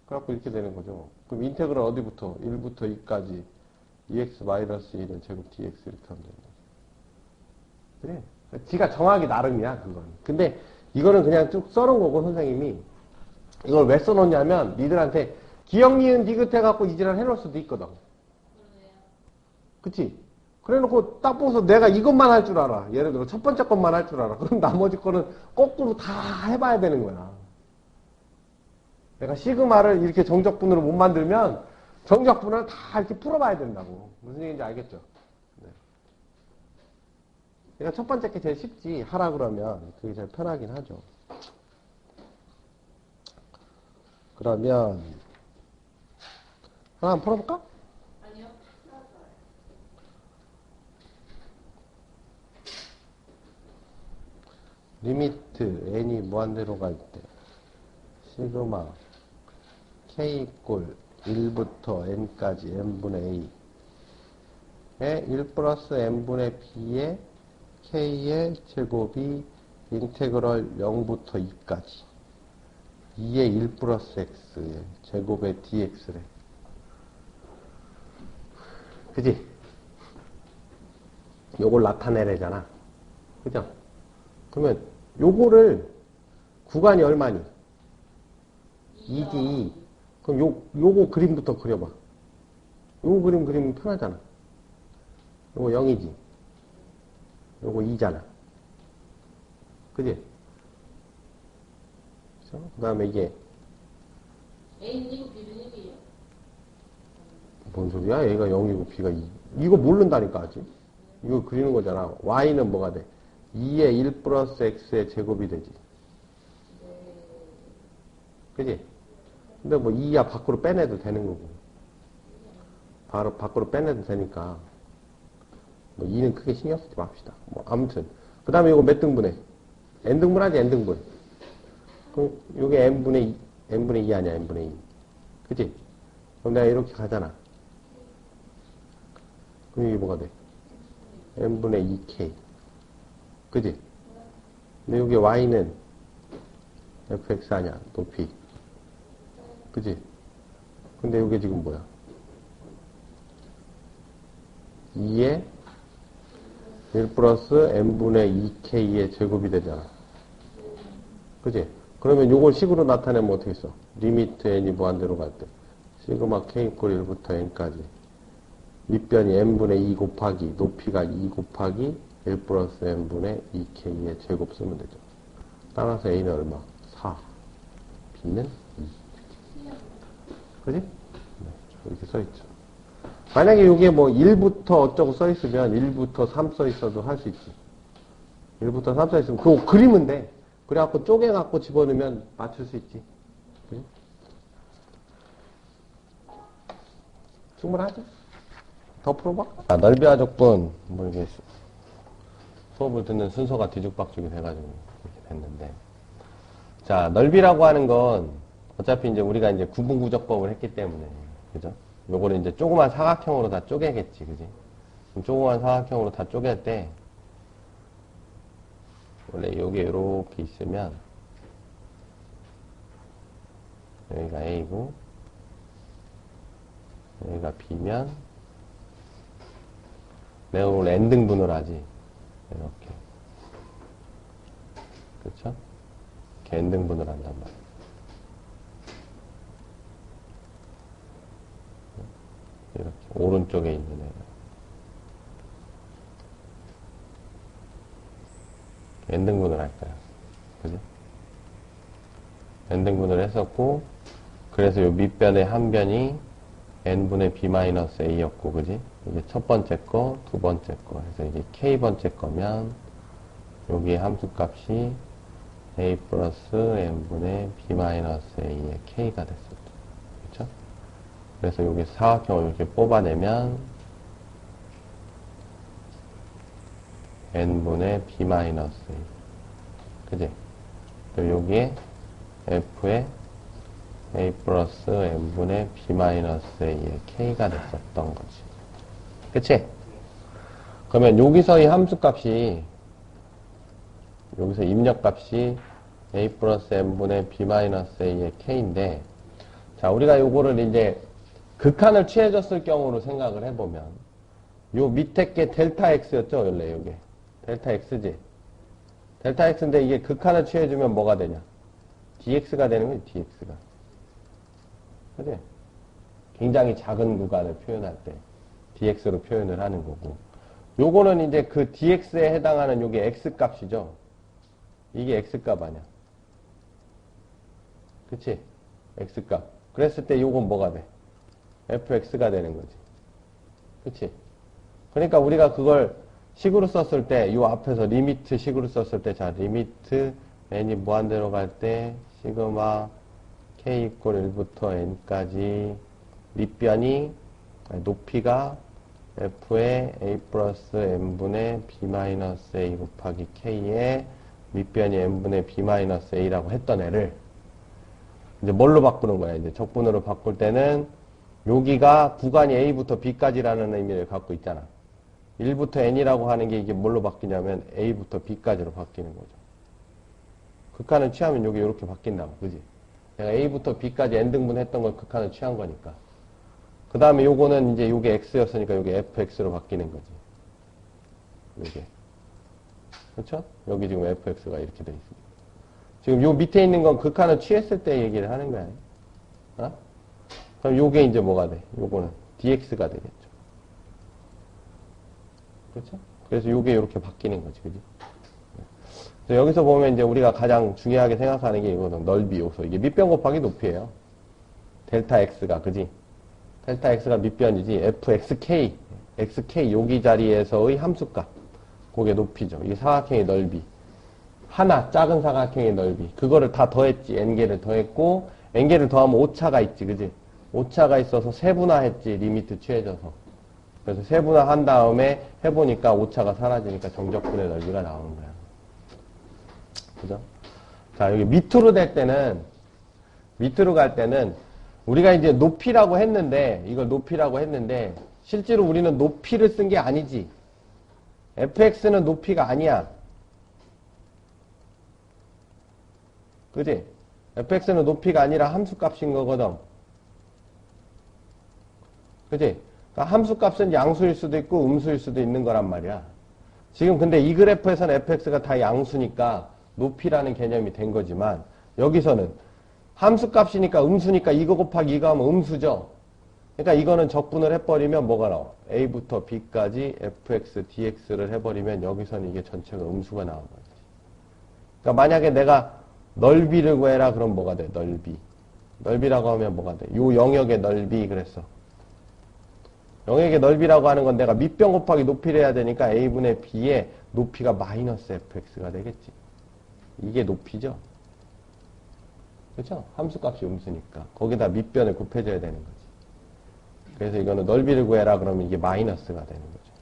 그래갖고 이렇게 되는 거죠. 그럼 인테그럴 어디부터? 1부터 2까지 2x 마이너스 1의 제곱 dx 이렇게 하면 된다. 그래. 지가 정하기 나름이야, 그건. 근데 이거는 그냥 쭉 써놓은 거고, 선생님이. 이걸 왜 써놓냐면, 니들한테 기억, 니은, 니귿 해갖고 이지랄 해놓을 수도 있거든. 그러네요. 그치? 그래 놓고 딱 보고서 내가 이것만 할 줄 알아. 예를 들어 첫 번째 것만 할 줄 알아. 그럼 나머지 거는 거꾸로 다 해봐야 되는 거야. 내가 시그마를 이렇게 정적분으로 못 만들면 정적분을 다 이렇게 풀어봐야 된다고. 무슨 얘기인지 알겠죠? 네. 그러니까 첫 번째 게 제일 쉽지. 하라 그러면 그게 제일 편하긴 하죠. 그러면 하나 한번 풀어볼까? 아니요. 리미트 n이 무한대로 갈 때 시그마 k 이꼴 1부터 n까지 n분의 a에 1 플러스 n분의 b의 k의 제곱이 인테그럴 0부터 2까지 2의 1 플러스 x의 제곱의 dx래. 그지? 요걸 나타내래잖아. 그죠? 그러면 요거를 구간이 얼마니? 2지. 그럼 요거 그림부터 그려봐. 요거 그림 그리면 편하잖아. 요거 0이지. 요거 2잖아. 그지? 그 다음에 이게 A는 1이고 B는 1이에요. 뭔 소리야? A가 0이고 B가 2. 이거 모른다니까 아직. 이거 그리는 거잖아. Y는 뭐가 돼? 2의 1 플러스 X의 제곱이 되지. 그지? 근데 뭐 2야 밖으로 빼내도 되는 거고. 바로 밖으로 빼내도 되니까. 뭐 2는 크게 신경 쓰지 맙시다. 뭐 아무튼. 그 다음에 이거 몇 등분해? n등분 하지, n등분. 그럼 요게 n분의 2 아니야, n분의 2. 그지? 그럼 내가 이렇게 가잖아. 그럼 이게 뭐가 돼? n분의 2k. 그지? 근데 여기 y는 fx 아니야, 높이. 그지? 근데 이게 지금 뭐야? 2에 1 플러스 n분의 2k의 제곱이 되잖아. 그지? 그러면 요걸 식으로 나타내면 어떻게 써? 리미트 n이 무한대로 갈 때. 시그마 k 이퀄 1부터 n까지. 밑변이 n분의 2 곱하기, 높이가 2 곱하기 1 플러스 n분의 2k의 제곱 쓰면 되죠. 따라서 a는 얼마? 4. b는 2. 그지? 네, 이렇게 써있죠. 만약에 이게 뭐 1부터 어쩌고 써있으면 1부터 3 써있어도 할 수 있지. 1부터 3 써있으면 그거 그리면 돼. 그래갖고 쪼개갖고 집어넣으면 맞출 수 있지. 그지? 충분하죠? 더 풀어봐. 아, 넓이와 조건, 뭐 이게 수업을 듣는 순서가 뒤죽박죽이 돼가지고 이렇게 됐는데. 자, 넓이라고 하는 건 어차피 이제 우리가 이제 구분구적법을 했기 때문에, 그죠? 요거를 이제 조그만 사각형으로 다 쪼개겠지, 그지? 그럼 조그만 사각형으로 다 쪼갤 때, 원래 요게 이렇게 있으면, 여기가 A고, 여기가 B면, 내가 오늘 n등분을 하지. 이렇게. 그쵸? 이렇게 n등분을 한단 말이야. 이렇게. 오른쪽에 있는 애가. n등분을 할 거야. 그지? n등분을 했었고, 그래서 요 밑변의 한 변이 n분의 b-a였고, 그지? 이게 첫 번째 거, 두 번째 거. 그래서 이게 k번째 거면, 여기에 함수값이 a 플러스 n분의 b-a의 k가 됐었죠. 그쵸? 그래서 여기 사각형을 이렇게 뽑아내면, n분의 b-a. 그지? 또 여기에 f의 a 플러스 n분의 b-a의 k가 됐었던 거지. 그치? 그러면 여기서 이 함수값이, 여기서 입력값이 a 플러스 n분의 b-a의 k인데, 자, 우리가 요거를 이제 극한을 취해줬을 경우로 생각을 해보면, 요 밑에 게 델타 x였죠, 원래 요게. 델타 x지? 델타 x인데 이게 극한을 취해주면 뭐가 되냐? dx가 되는 거지, dx가. 그지? 굉장히 작은 구간을 표현할 때 dx로 표현을 하는 거고, 요거는 이제 그 dx에 해당하는 요게 x값이죠. 이게 x값 아니야. 그치? x값. 그랬을 때 요건 뭐가 돼? fx가 되는 거지. 그치? 그러니까 우리가 그걸 식으로 썼을 때, 요 앞에서 리미트 식으로 썼을 때, 자, 리미트 n이 무한대로 갈 때 시그마 k 이퀄 1부터 n까지 밑변이, 높이가 f의 a 플러스 n분의 b-a 곱하기 k의 밑변이 n분의 b-a라고 했던 애를 이제 뭘로 바꾸는 거야? 이제 적분으로 바꿀 때는 여기가 구간이 a부터 b까지라는 의미를 갖고 있잖아. 1부터 n이라고 하는 게 이게 뭘로 바뀌냐면 a부터 b까지로 바뀌는 거죠. 극한을 취하면 여기 이렇게 바뀐다고, 그지? 내가 a부터 b까지 n등분 했던 걸 극한을 취한 거니까. 그 다음에 요거는 이제 요게 x였으니까 요게 fx로 바뀌는 거지. 요게. 그렇죠? 여기 지금 fx가 이렇게 돼 있습니다. 지금 요 밑에 있는 건 극한을 취했을 때 얘기를 하는 거야. 어? 그럼 요게 이제 뭐가 돼? 요거는 dx가 되겠죠. 그렇죠? 그래서 요게 이렇게 바뀌는 거지, 그지? 여기서 보면 이제 우리가 가장 중요하게 생각하는 게 이거는 넓이 요소. 이게 밑변 곱하기 높이에요. 델타 x가, 그지? 델타 x가 밑변이지. fxk, xk 여기 자리에서의 함수값. 그게 높이죠. 이게 사각형의 넓이. 하나, 작은 사각형의 넓이. 그거를 다 더했지. n개를 더했고, n개를 더하면 오차가 있지, 그지? 오차가 있어서 세분화했지. 리미트 취해져서. 그래서 세분화한 다음에 해보니까 오차가 사라지니까 정적분의 넓이가 나오는 거야. 그죠? 자, 여기 밑으로 될 때는, 밑으로 갈 때는, 우리가 이제 높이라고 했는데, 이걸 높이라고 했는데, 실제로 우리는 높이를 쓴 게 아니지. fx는 높이가 아니야. 그지? fx는 높이가 아니라 함수값인 거거든. 그지? 그러니까 함수값은 양수일 수도 있고 음수일 수도 있는 거란 말이야. 지금 근데 이 그래프에서는 fx가 다 양수니까 높이라는 개념이 된 거지만 여기서는 함수값이니까 음수니까 이거 곱하기 이거 하면 음수죠. 그러니까 이거는 적분을 해버리면 뭐가 나와? a부터 b까지 fx dx를 해버리면 여기서는 이게 전체가 음수가 나온 거지. 그러니까 만약에 내가 넓이를 구해라 그럼 뭐가 돼? 넓이. 넓이라고 하면 뭐가 돼? 요 영역의 넓이 그랬어. 영역의 넓이라고 하는 건 내가 밑변 곱하기 높이를 해야 되니까 a분의 b의 높이가 마이너스 fx가 되겠지. 이게 높이죠. 그렇죠? 함수값이 음수니까. 거기다 밑변을 곱해줘야 되는 거지. 그래서 이거는 넓이를 구해라 그러면 이게 마이너스가 되는 거죠.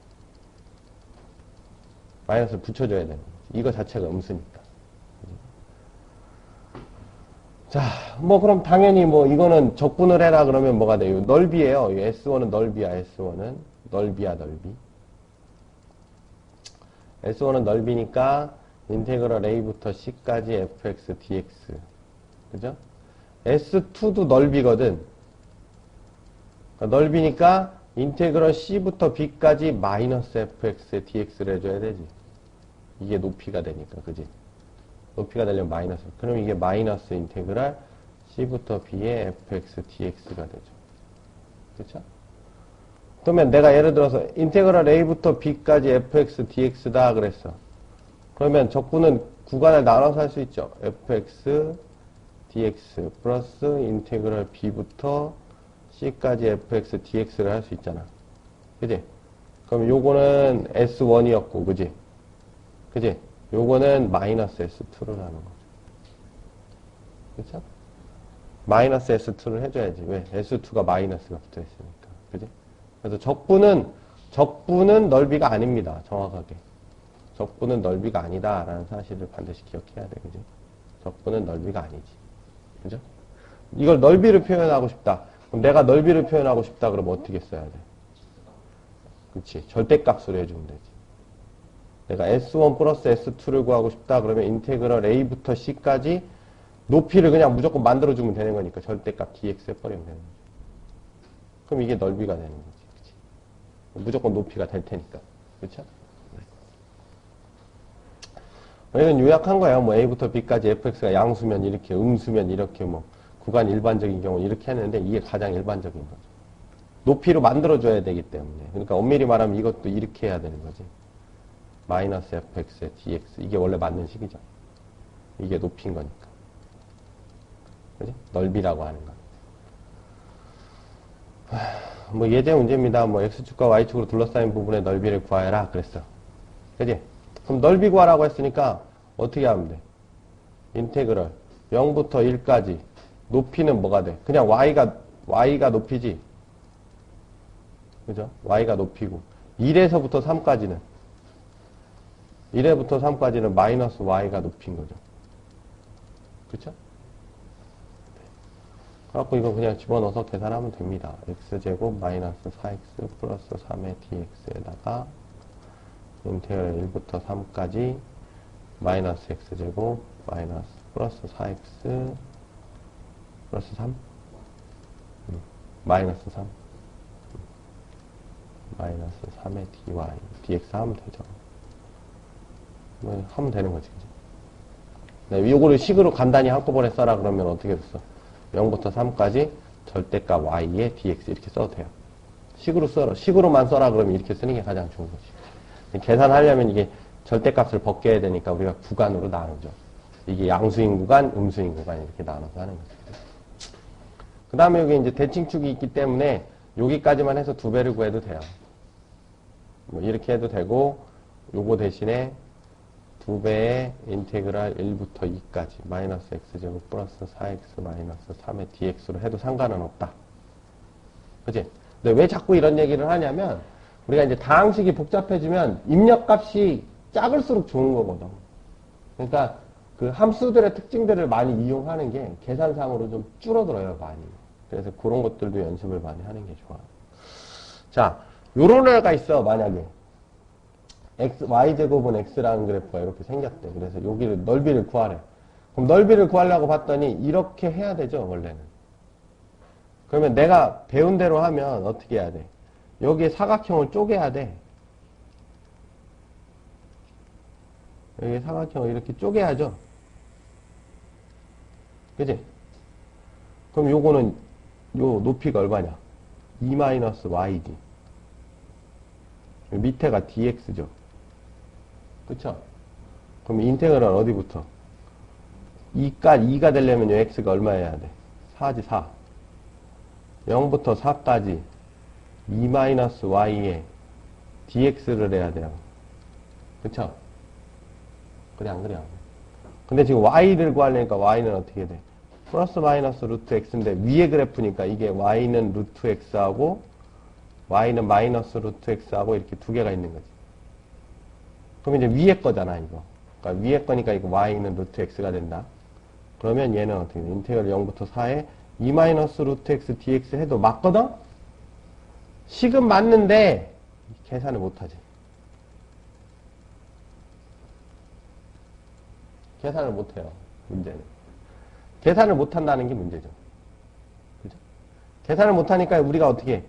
마이너스를 붙여줘야 되는 거지. 이거 자체가 음수니까. 자, 뭐 그럼 당연히 뭐 이거는 적분을 해라 그러면 뭐가 돼요? 넓이에요. S1은 넓이야. S1은 넓이야. 넓이. S1은 넓이니까 인테그럴 A부터 C까지 fx dx. 그죠? S2도 넓이거든. 그러니까 넓이니까 인테그럴 C부터 B까지 마이너스 fx dx를 해줘야 되지. 이게 높이가 되니까. 그지? 높이가 되려면 마이너스. 그럼 이게 마이너스 인테그랄 C부터 B의 fx dx가 되죠. 그렇죠? 그러면 내가 예를 들어서 인테그랄 A부터 B까지 fx dx다 그랬어. 그러면 적분은 구간을 나눠서 할 수 있죠. fx dx 플러스 인테그랄 B부터 C까지 fx dx를 할 수 있잖아. 그지? 그럼 요거는 S1이었고, 그지? 그지? 요거는 마이너스 S2를 하는 거죠. 그렇죠? 마이너스 S2를 해줘야지. 왜? S2가 마이너스가 붙어 있으니까. 그지? 그래서 적분은 넓이가 아닙니다. 정확하게. 적분은 넓이가 아니다라는 사실을 반드시 기억해야 돼. 그지? 적분은 넓이가 아니지. 그죠? 이걸 넓이를 표현하고 싶다. 그럼 내가 넓이를 표현하고 싶다. 그러면 어떻게 써야 돼? 그치? 절대값으로 해주면 되지. 내가 S1 플러스 S2를 구하고 싶다. 그러면 인테그럴 A부터 C까지 높이를 그냥 무조건 만들어주면 되는 거니까 절대값 dx 해버리면 되는 거지. 그럼 이게 넓이가 되는 거지. 그치? 무조건 높이가 될 테니까. 그렇죠? 이건 요약한 거예요. 뭐 A부터 B까지 fx가 양수면 이렇게, 음수면 이렇게, 뭐 구간 일반적인 경우 이렇게 했는데 이게 가장 일반적인 거죠. 높이로 만들어줘야 되기 때문에. 그러니까 엄밀히 말하면 이것도 이렇게 해야 되는 거지. 마이너스 fx의 dx. 이게 원래 맞는 식이죠. 이게 높이인 거니까. 그지? 넓이라고 하는 거. 뭐 예제 문제입니다. 뭐 x축과 y축으로 둘러싸인 부분의 넓이를 구하여라. 그랬어. 그지? 그럼 넓이 구하라고 했으니까 어떻게 하면 돼? 인테그럴 0부터 1까지 높이는 뭐가 돼? 그냥 y가 높이지. 그죠? y가 높이고 1에서부터 3까지는 1에부터 3까지는 마이너스 y가 높인 거죠. 그쵸? 그래갖고 이거 그냥 집어넣어서 계산하면 됩니다. x제곱 마이너스 4x 플러스 3의 dx에다가 인테그럴 1부터 3까지 마이너스 x제곱 마이너스 플러스 4x 플러스 3? 마이너스 3 마이너스 3의 dy dx 하면 되죠. 뭐 하면 되는 거지. 네, 요거를 식으로 간단히 한꺼번에 써라 그러면 어떻게 됐어? 0부터 3까지 절대값 y의 dx 이렇게 써도 돼요. 식으로 써라. 식으로만 써라 그러면 이렇게 쓰는 게 가장 좋은 거지. 계산하려면 이게 절대값을 벗겨야 되니까 우리가 구간으로 나누죠. 이게 양수인 구간, 음수인 구간 이렇게 나눠서 하는 거죠. 그 다음에 여기 이제 대칭축이 있기 때문에 여기까지만 해서 2배를 구해도 돼요. 뭐 이렇게 해도 되고 요거 대신에 2배의 인테그랄 1부터 2까지 마이너스 x제곱 플러스 4x 마이너스 3의 dx로 해도 상관은 없다. 그치? 근데 왜 자꾸 이런 얘기를 하냐면 우리가 이제 다항식이 복잡해지면 입력값이 작을수록 좋은 거거든. 그러니까 그 함수들의 특징들을 많이 이용하는 게 계산상으로 좀 줄어들어요, 많이. 그래서 그런 것들도 연습을 많이 하는 게 좋아. 자, 요런 애가 있어, 만약에. y제곱은 x라는 그래프가 이렇게 생겼대. 그래서 여기를, 넓이를 구하래. 그럼 넓이를 구하려고 봤더니 이렇게 해야 되죠, 원래는. 그러면 내가 배운 대로 하면 어떻게 해야 돼? 여기에 사각형을 쪼개야 돼. 여기 사각형을 이렇게 쪼개야죠. 그지? 그럼 요거는, 요 높이가 얼마냐? 2-y지. 밑에가 dx죠. 그쵸? 그럼 인테그랄 어디부터? 2가 되려면 요 x가 얼마여야 돼? 4지, 4. 0부터 4까지 2-y에 dx를 해야 돼요. 그쵸? 그래, 안 그래? 근데 지금 y를 구하려니까 y는 어떻게 돼? 플러스 마이너스 루트 x인데 위에 그래프니까 이게 y는 루트 x하고 y는 마이너스 루트 x하고 이렇게 두 개가 있는 거지. 그럼 이제 위에 거잖아, 이거. 그러니까 위에 거니까 이거 y는 루트 x가 된다. 그러면 얘는 어떻게 돼? 인테그랄 0부터 4에 2 마이너스 루트 x dx 해도 맞거든? 식은 맞는데 계산을 못하지. 계산을 못해요, 문제는. 계산을 못한다는 게 문제죠. 그죠? 계산을 못하니까 우리가 어떻게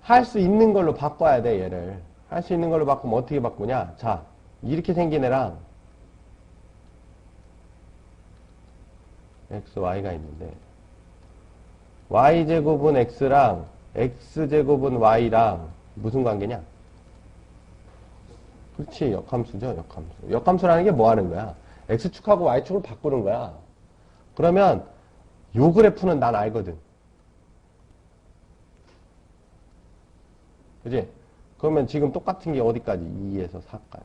할 수 있는 걸로 바꿔야 돼, 얘를. 할 수 있는 걸로 바꾸면 어떻게 바꾸냐? 자, 이렇게 생긴 애랑 x, y가 있는데 y제곱은 x랑 x제곱은 y랑 무슨 관계냐? 그렇지, 역함수죠, 역함수. 역함수라는 게 뭐 하는 거야? x축하고 y축을 바꾸는 거야. 그러면 요 그래프는 난 알거든. 그지? 그러면 지금 똑같은 게 어디까지? 2에서 4까지.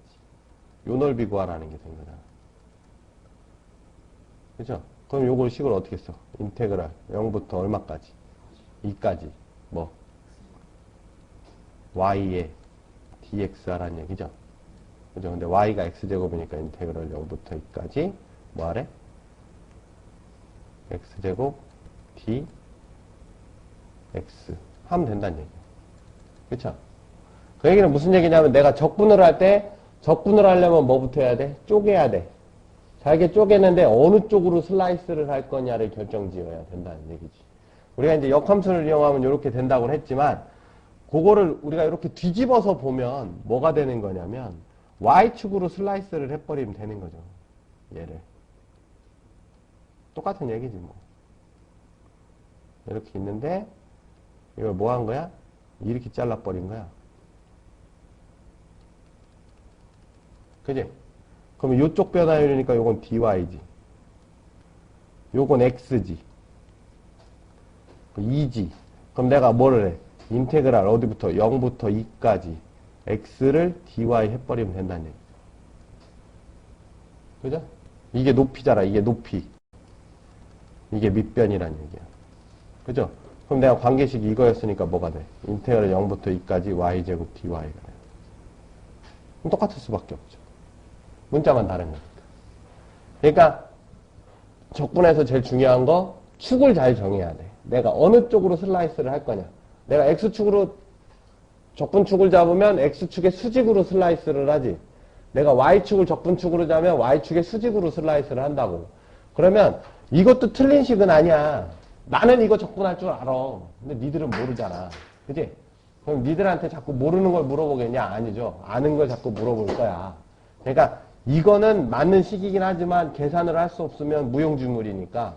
요 넓이 구하라는 게 된 거잖아. 그죠? 그럼 요걸 식을 어떻게 써? 인테그랄 0부터 얼마까지? 2까지. 뭐? y에 dx 하라는 얘기죠? 그죠? 근데 y가 x제곱이니까 인테그랄 0부터 2까지 뭐 하래? x제곱 dx 하면 된다는 얘기야. 그쵸? 그 얘기는 무슨 얘기냐면 내가 적분을 할 때 적분을 하려면 뭐부터 해야 돼? 쪼개야 돼. 자, 이게 쪼개는데 어느 쪽으로 슬라이스를 할 거냐를 결정지어야 된다는 얘기지. 우리가 이제 역함수를 이용하면 이렇게 된다고 했지만 그거를 우리가 이렇게 뒤집어서 보면 뭐가 되는 거냐면 Y축으로 슬라이스를 해버리면 되는 거죠. 얘를. 똑같은 얘기지 뭐. 이렇게 있는데 이걸 뭐 한 거야? 이렇게 잘라버린 거야. 그지? 그럼 요쪽 변화율이니까 요건 dy지. 요건 x지. 2지. 그럼 내가 뭐를 해? 인테그랄 어디부터? 0부터 2까지 x를 dy 해버리면 된다는 얘기. 그죠? 이게 높이잖아. 이게 높이. 이게 밑변이란 얘기야. 그죠? 그럼 내가 관계식이 이거였으니까 뭐가 돼? 인테그랄 0부터 2까지 y제곱 dy가 돼. 그럼 똑같을 수밖에 없죠. 문자만 다른 거니까. 그러니까 적분에서 제일 중요한 거 축을 잘 정해야 돼. 내가 어느 쪽으로 슬라이스를 할 거냐. 내가 x축으로 적분축을 잡으면 x축의 수직으로 슬라이스를 하지. 내가 y축을 적분축으로 잡으면 y축의 수직으로 슬라이스를 한다고. 그러면 이것도 틀린 식은 아니야. 나는 이거 적분할 줄 알아. 근데 니들은 모르잖아. 그치? 그럼 니들한테 자꾸 모르는 걸 물어보겠냐? 아니죠. 아는 걸 자꾸 물어볼 거야. 그러니까 이거는 맞는 식이긴 하지만 계산을 할 수 없으면 무용지물이니까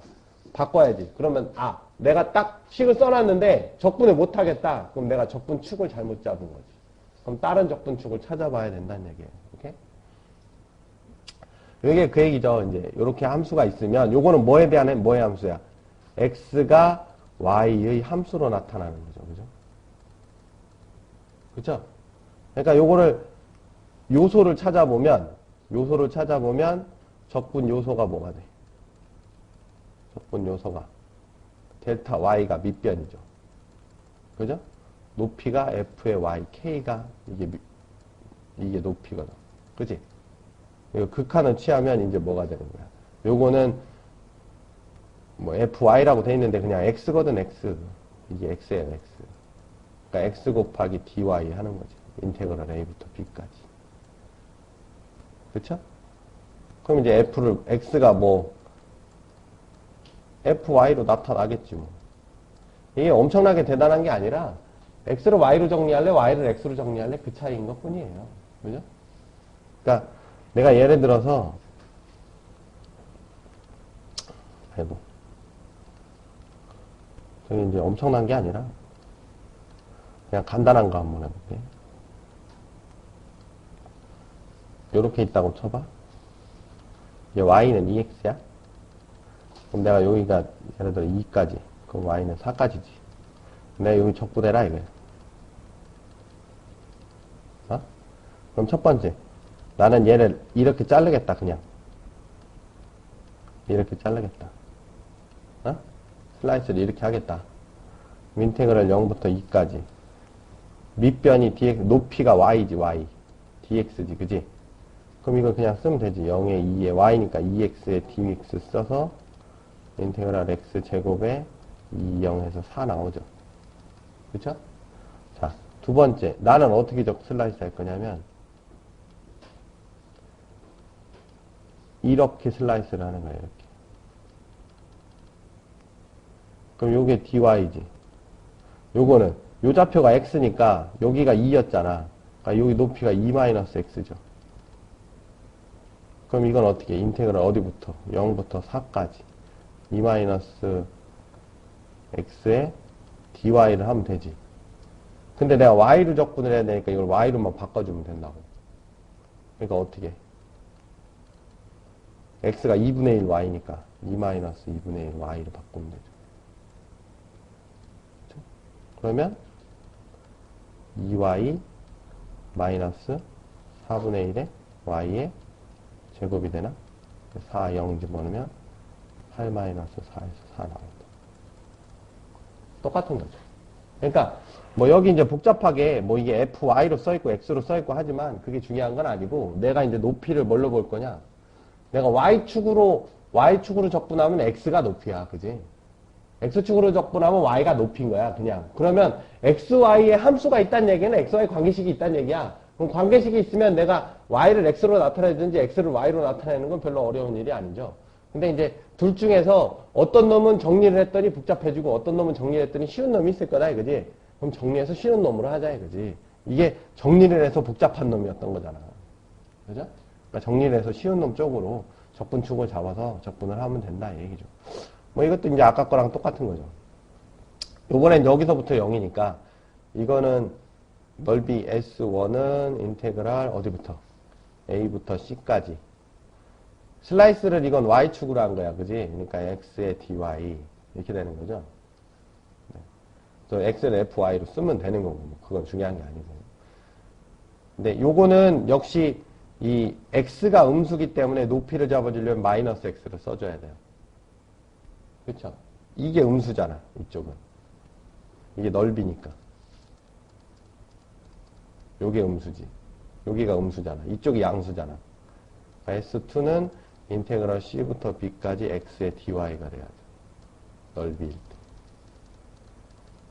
바꿔야지. 그러면 내가 딱 식을 써놨는데 적분을 못하겠다. 그럼 내가 적분축을 잘못 잡은 거지. 그럼 다른 적분축을 찾아봐야 된다는 얘기예요. 오케이? 이게 그 얘기죠. 이제 이렇게 함수가 있으면 요거는 뭐에 대한 뭐의 함수야? x가 y의 함수로 나타나는 거죠. 그죠? 그죠? 그러니까 요거를 요소를 찾아보면 적분 요소가 뭐가 돼? 적분 요소가 델타 y가 밑변이죠. 그죠? 높이가 f의 y, k가 이게 높이거든. 그지? 이거 극한을 취하면 이제 뭐가 되는 거야? 요거는 뭐 fy라고 돼 있는데 그냥 x거든, x. 이게 x예요, x. 그러니까 x 곱하기 dy 하는 거지. 인테그럴 a부터 b까지. 그쵸? 그럼 이제 x가 뭐 fy로 나타나겠지 뭐. 이게 엄청나게 대단한 게 아니라 x를 y로 정리할래, y를 x로 정리할래 그 차이인 것 뿐이에요. 그죠? 그러니까 내가 예를 들어서 아이고 저기 이제 엄청난 게 아니라 그냥 간단한 거 한번 해볼게. 요렇게 있다고 쳐봐. 이제 y는 2x야. 그럼 내가 여기가 예를 들어 2까지. 그럼 y는 4까지지. 내가 여기 적분해라 이거야. 어? 그럼 첫 번째. 나는 얘를 이렇게 자르겠다 그냥. 이렇게 자르겠다. 어? 슬라이스를 이렇게 하겠다. 인테그럴 0부터 2까지. 밑변이 dx, 높이가 y지, y. dx지, 그지? 그럼 이걸 그냥 쓰면 되지. 0에 2에 y니까 2x에 dx 써서 인테그럴 x 제곱에 2, 0에서 4 나오죠. 그쵸? 자, 두 번째. 나는 어떻게 슬라이스 할 거냐면, 이렇게 슬라이스를 하는 거예요, 이렇게. 그럼 요게 dy지. 요거는, 요 좌표가 x니까, 여기가 2였잖아. 그러니까 여기 높이가 2-x죠. 그럼 이건 어떻게? 인테그럴 어디부터? 0부터 4까지. 2-x에 dy를 하면 되지. 근데 내가 y로 적분을 해야 되니까 이걸 y로만 바꿔주면 된다고. 그러니까 어떻게? x가 2분의 1 y니까 2-2분의 1 y로 바꾸면 되죠. 그렇죠? 그러면 2y 마이너스 4분의 1에 y의 제곱이 되나? 4, 0 집어넣으면 8-4에서 4 나온다. 똑같은 거죠. 그러니까 뭐 여기 이제 복잡하게 뭐 이게 fy로 써있고 x로 써있고 하지만 그게 중요한 건 아니고 내가 이제 높이를 뭘로 볼 거냐? 내가 y축으로 적분하면 x가 높이야. 그지? x축으로 적분하면 y가 높인 거야. 그냥. 그러면 xy에 함수가 있다는 얘기는 xy 관계식이 있다는 얘기야. 그럼 관계식이 있으면 내가 y를 x로 나타내든지 x를 y로 나타내는 건 별로 어려운 일이 아니죠. 근데 이제 둘 중에서 어떤 놈은 정리를 했더니 복잡해지고 어떤 놈은 정리를 했더니 쉬운 놈이 있을 거다 이거지. 그럼 정리해서 쉬운 놈으로 하자 이거지. 이게 정리를 해서 복잡한 놈이었던 거잖아. 그죠? 그러니까 정리를 해서 쉬운 놈 쪽으로 적분축을 잡아서 적분을 하면 된다 이 얘기죠. 뭐 이것도 이제 아까 거랑 똑같은 거죠. 요번엔 여기서부터 0이니까 이거는 넓이 S1은 인테그랄 어디부터? A부터 C까지. 슬라이스를 이건 Y축으로 한 거야. 그지? 그러니까 X의 dy. 이렇게 되는 거죠. 네. 저 X를 FY로 쓰면 되는 거고, 뭐 그건 중요한 게 아니고. 근데 요거는 역시 이 X가 음수기 때문에 높이를 잡아주려면 마이너스 X를 써줘야 돼요. 그쵸? 이게 음수잖아. 이쪽은. 이게 넓이니까. 요게 음수지. 여기가 음수잖아. 이쪽이 양수잖아. S2는 인테그럴 C부터 B까지 X의 dy가 돼야죠. 넓이일 때.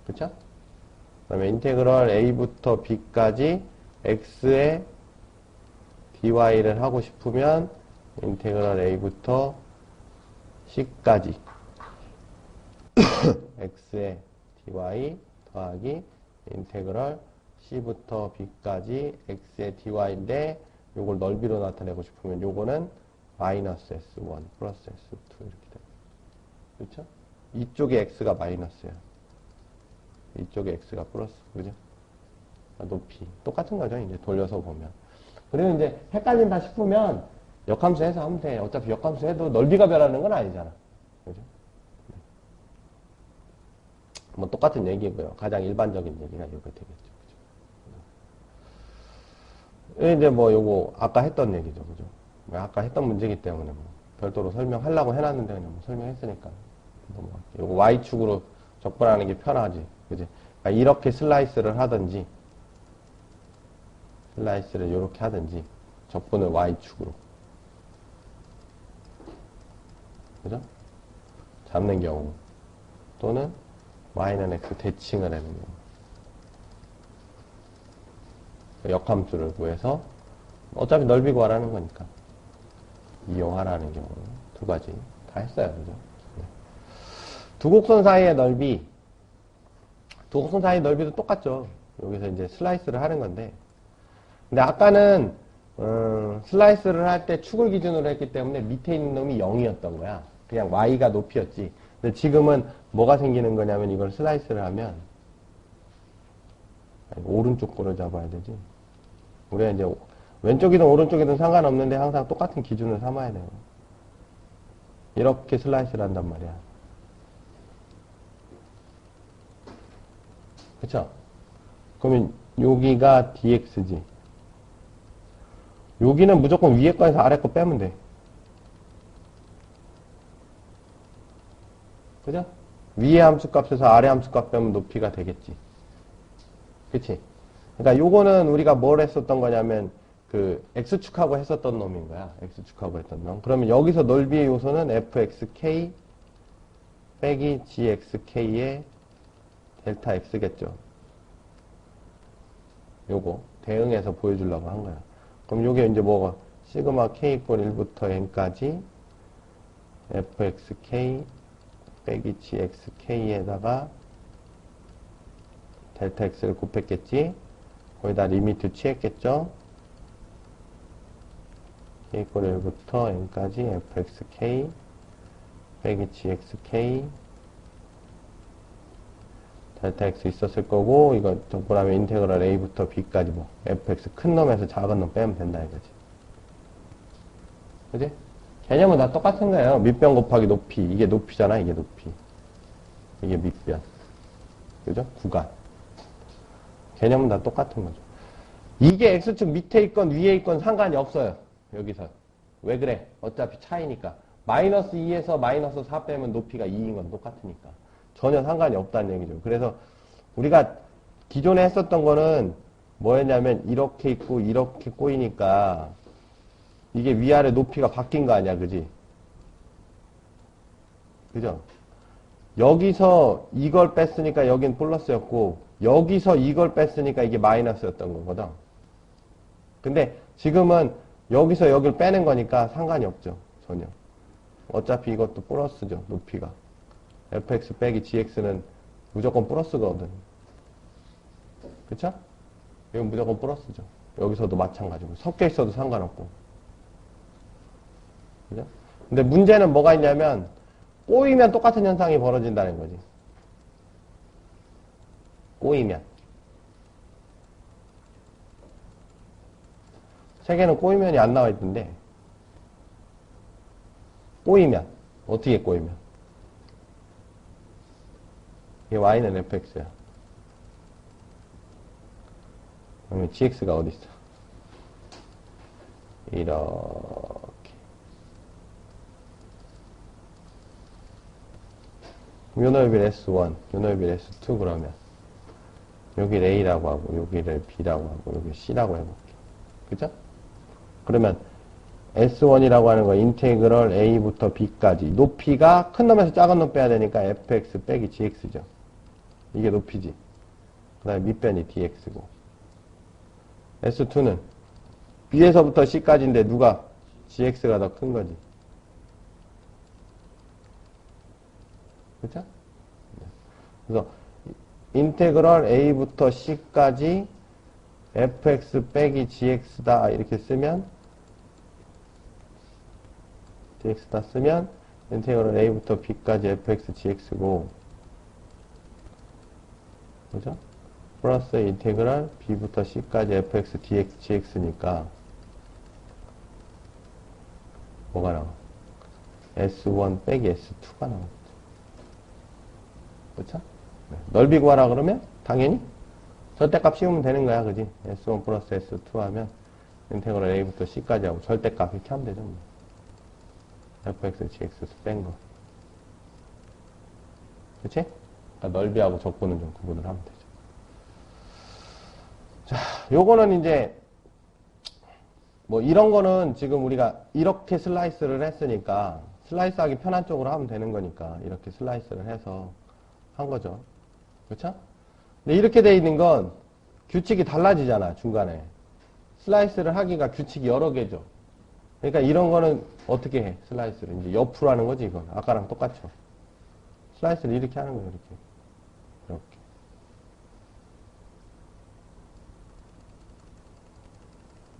그쵸? 그 다음에 인테그럴 A부터 B까지 X의 dy를 하고 싶으면 인테그럴 A부터 C까지 X의 dy 더하기 인테그럴 C부터 B까지 X의 dy인데 요걸 넓이로 나타내고 싶으면 요거는 마이너스 S1 플러스 S2 이렇게 돼요. 그렇죠? 이쪽에 X가 마이너스야. 이쪽에 X가 플러스. 그죠? 높이. 똑같은 거죠. 이제 돌려서 보면. 그리고 이제 헷갈린다 싶으면 역함수 해서 하면 돼. 어차피 역함수 해도 넓이가 변하는 건 아니잖아. 그죠? 네. 뭐 똑같은 얘기고요. 가장 일반적인 얘기가 이렇게 되겠죠. 이제 뭐 요거 아까 했던 얘기죠. 그죠? 아까 했던 문제이기 때문에 뭐 별도로 설명하려고 해놨는데 그냥 뭐 설명했으니까 요거 Y축으로 적분하는 게 편하지. 그지? 그러니까 이렇게 슬라이스를 하든지 슬라이스를 이렇게 하든지 적분을 Y축으로 그죠? 잡는 경우. 또는 y는 x 대칭을 하는 경우. 역함수를 구해서 어차피 넓이 구하라는 거니까 이용하라는 경우. 두 가지 다 했어요. 그죠? 네. 두 곡선 사이의 넓이. 두 곡선 사이의 넓이도 똑같죠. 여기서 이제 슬라이스를 하는 건데. 근데 아까는 슬라이스를 할 때 축을 기준으로 했기 때문에 밑에 있는 놈이 0이었던 거야. 그냥 y가 높이였지. 근데 지금은 뭐가 생기는 거냐면 이걸 슬라이스를 하면 오른쪽 거를 잡아야 되지. 우리가 이제 왼쪽이든 오른쪽이든 상관없는데 항상 똑같은 기준을 삼아야 돼요. 이렇게 슬라이스를 한단 말이야. 그쵸? 그러면 여기가 dx지. 여기는 무조건 위에 거에서 아래 거 빼면 돼. 그죠? 위에 함수값에서 아래 함수값 빼면 높이가 되겠지. 그치? 그러니까 요거는 우리가 뭘 했었던 거냐면 그 x축하고 했었던 놈인 거야. x축하고 했던 놈. 그러면 여기서 넓이의 요소는 fxk 빼기 gxk의 델타 x겠죠. 요거 대응해서 보여주려고 한 거야. 그럼 요게 이제 뭐가 시그마 k 이퀄 1부터 n까지 fxk 빼기 gxk에다가 델타 x를 곱했겠지. 거기다 리미트 취했겠죠. k 이퀄 1부터 n까지 fxk 빼기 gxk 델타 x 있었을 거고, 이거 그 다음에 인테그럴 a부터 b까지 뭐 fx 큰 놈에서 작은 놈 빼면 된다 이거지. 그지? 개념은 다 똑같은 거예요. 밑변 곱하기 높이. 이게 높이잖아. 이게 높이. 이게 밑변. 그죠? 구간. 개념은 다 똑같은 거죠. 이게 x축 밑에 있건 위에 있건 상관이 없어요. 여기서. 왜 그래? 어차피 차이니까. 마이너스 2에서 마이너스 4 빼면 높이가 2인 건 똑같으니까. 전혀 상관이 없다는 얘기죠. 그래서 우리가 기존에 했었던 거는 뭐였냐면 이렇게 있고 이렇게 꼬이니까 이게 위아래 높이가 바뀐 거 아니야. 그지? 그죠? 여기서 이걸 뺐으니까 여긴 플러스였고 여기서 이걸 뺐으니까 이게 마이너스였던 거거든. 근데 지금은 여기서 여기를 빼는 거니까 상관이 없죠. 전혀. 어차피 이것도 플러스죠. 높이가. fx 빼기 gx는 무조건 플러스거든. 그쵸? 이건 무조건 플러스죠. 여기서도 마찬가지고. 섞여 있어도 상관없고. 그죠? 근데 문제는 뭐가 있냐면, 꼬이면 똑같은 현상이 벌어진다는 거지. 꼬이면. 책에는 꼬이면이 안 나와 있던데, 꼬이면. 어떻게 꼬이면? 이 y는 fx야. 그러면 gx가 어디 있어? 이렇게. 요 넓이를 S1, 요 넓이를 S2 그러면 여기를 A라고 하고 여기를 B라고 하고 여기 C라고 해볼게. 그죠? 그러면 S1이라고 하는 거 인테그럴 A부터 B까지 높이가 큰 놈에서 작은 놈 빼야 되니까 fx 빼기 gx죠. 이게 높이지. 그 다음에 밑변이 dx고. S2는 B에서부터 C까지인데 누가 gx가 더 큰 거지. 그쵸? 그래서 인테그럴 A부터 C까지 fx 빼기 gx다 이렇게 쓰면 dx다 쓰면 인테그럴 A부터 B까지 fx gx고 그죠? 플러스 인테그럴 B부터 C까지 fx dx gx니까 뭐가 나와? S1 빼기 S2가 나오겠죠. 그쵸? 네. 넓이 구하라 그러면 당연히 절대값 씌우면 되는 거야. 그지? S1 플러스 S2 하면 인테그럴 A부터 C까지 하고 절대값 이렇게 하면 되죠. 뭐. fx gx 뺀 거. 그치? 그러니까 넓이하고 적분은 좀 구분을 하면 되죠. 자, 요거는 이제 뭐 이런 거는 지금 우리가 이렇게 슬라이스를 했으니까 슬라이스 하기 편한 쪽으로 하면 되는 거니까 이렇게 슬라이스를 해서 한 거죠. 그렇죠? 근데 이렇게 돼 있는 건 규칙이 달라지잖아, 중간에. 슬라이스를 하기가 규칙이 여러 개죠. 그러니까 이런 거는 어떻게 해, 슬라이스를. 이제 옆으로 하는 거지, 이건. 아까랑 똑같죠. 슬라이스를 이렇게 하는 거예요, 이렇게. 이렇게.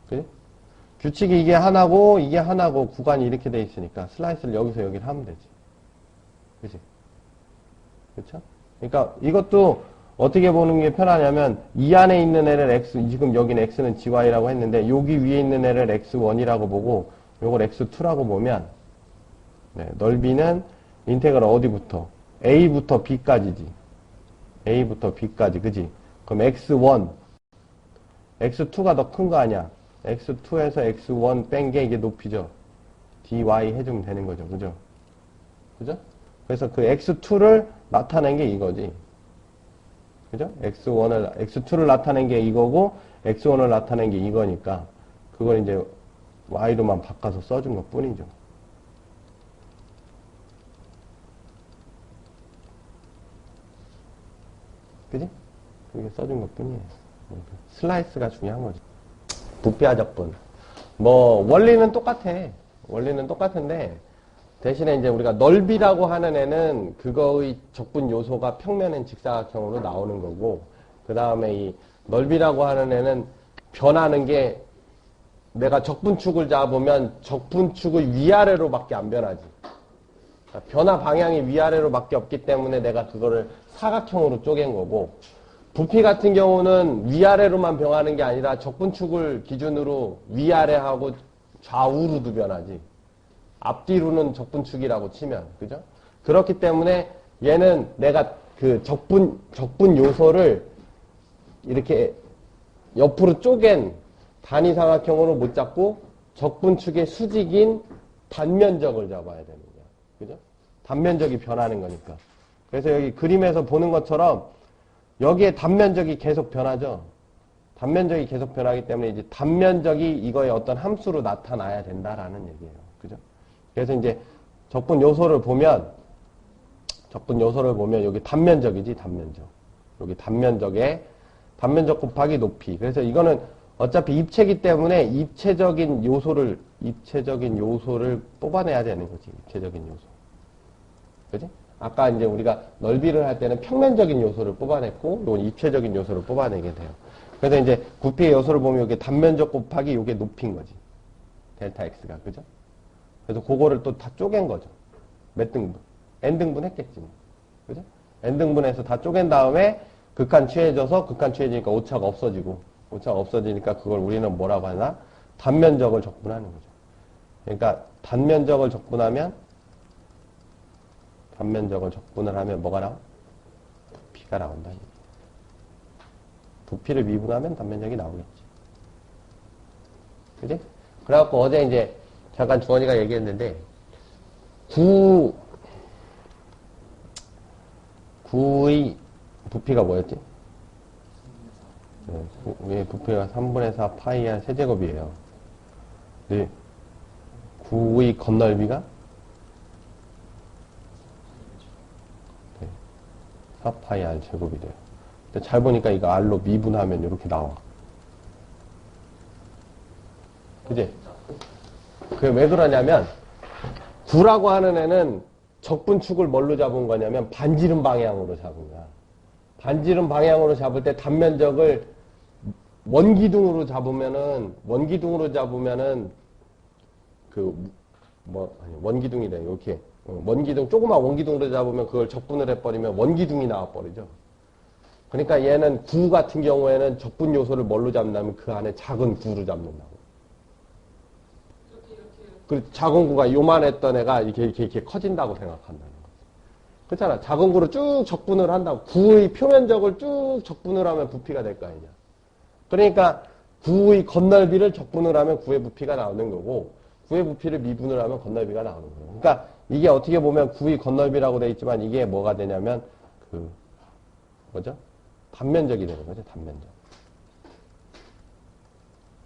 그지? 규칙이 이게 하나고, 이게 하나고, 구간이 이렇게 돼 있으니까 슬라이스를 여기서 여기를 하면 되지. 그지? 그쵸? 그러니까 이것도 어떻게 보는 게 편하냐면, 이 안에 있는 애를 x, 지금 여기는 x는 gy라고 했는데, 여기 위에 있는 애를 x1이라고 보고, 요걸 x2라고 보면, 네, 넓이는 인테그럴 어디부터? a부터 b까지지. a부터 b까지, 그지? 그럼 x1, x2가 더 큰 거 아니야? x2에서 x1 뺀 게 이게 높이죠. dy 해주면 되는 거죠. 그죠? 그죠? 그래서 그 x2를 나타낸 게 이거지. 그죠? x2를 나타낸 게 이거고, x1을 나타낸 게 이거니까, 그걸 이제 y로만 바꿔서 써준 것 뿐이죠. 그지? 그게 써준 것 뿐이에요. 슬라이스가 중요한 거죠. 부피하적분. 뭐, 원리는 똑같아. 원리는 똑같은데, 대신에 이제 우리가 넓이라고 하는 애는 그거의 적분 요소가 평면엔 직사각형으로 나오는 거고, 그 다음에 이 넓이라고 하는 애는 변하는 게 내가 적분축을 잡으면 적분축의 위아래로밖에 안 변하지. 그러니까 변화 방향이 위아래로밖에 없기 때문에 내가 그거를 사각형으로 쪼갠 거고, 부피 같은 경우는 위아래로만 변하는 게 아니라 적분축을 기준으로 위아래하고 좌우로도 변하지. 앞뒤로는 적분축이라고 치면, 그죠? 그렇기 때문에 얘는 내가 그 적분 요소를 이렇게 옆으로 쪼갠 단위 삼각형으로 못 잡고 적분축의 수직인 단면적을 잡아야 되는 거야. 그죠? 단면적이 변하는 거니까. 그래서 여기 그림에서 보는 것처럼 여기에 단면적이 계속 변하죠. 단면적이 계속 변하기 때문에 이제 단면적이 이거의 어떤 함수로 나타나야 된다라는 얘기예요. 그죠? 그래서 이제 적분 요소를 보면 여기 단면적이지, 단면적. 여기 단면적 곱하기 높이. 그래서 이거는 어차피 입체이기 때문에 입체적인 요소를 뽑아내야 되는 거지, 입체적인 요소. 그지? 아까 이제 우리가 넓이를 할 때는 평면적인 요소를 뽑아냈고, 이건 입체적인 요소를 뽑아내게 돼요. 그래서 이제 부피의 요소를 보면 이게 단면적 곱하기 이게 높인 거지. 델타 x가, 그죠? 그래서 그거를 또 다 쪼갠 거죠. 몇 등분? n등분 했겠지, 뭐. 그죠? n등분해서 다 쪼갠 다음에 극한 취해져서 극한 취해지니까 오차가 없어지니까 그걸 우리는 뭐라고 하나? 단면적을 적분하는 거죠. 그러니까 단면적을 적분을 하면 뭐가 나와? 부피가 나온다. 부피를 미분하면 단면적이 나오겠지. 그지? 그래갖고 어제 이제 잠깐 주원이가 얘기했는데, 구의 부피가 뭐였지? 네, 위에 부피가 3분의 4 파이 r 세제곱이에요. 네. 구의 건널비가? 네. 4 파이 r 제곱이 돼요. 근데 잘 보니까 이거 r로 미분하면 이렇게 나와. 그지? 그게 왜 그러냐면, 9라고 하는 애는 적분축을 뭘로 잡은 거냐면 반지름 방향으로 잡은 거야. 반지름 방향으로 잡을 때 단면적을 원기둥으로 잡으면은 원기둥이래, 이렇게. 조그만 원기둥으로 잡으면 그걸 적분을 해버리면 원기둥이 나와버리죠. 그러니까 얘는 9 같은 경우에는 적분 요소를 뭘로 잡냐면 그 안에 작은 9로 잡는다고. 그 작은 구가 요만했던 애가 이렇게 커진다고 생각한다는 거지. 그렇잖아. 작은 구를 쭉 적분을 한다고. 구의 표면적을 쭉 적분을 하면 부피가 될 거 아니냐. 그러니까 구의 건널비를 적분을 하면 구의 부피가 나오는 거고, 구의 부피를 미분을 하면 건널비가 나오는 거예요. 그러니까 이게 어떻게 보면 구의 건널비라고 돼 있지만 이게 뭐가 되냐면 단면적이 되는 거죠. 단면적.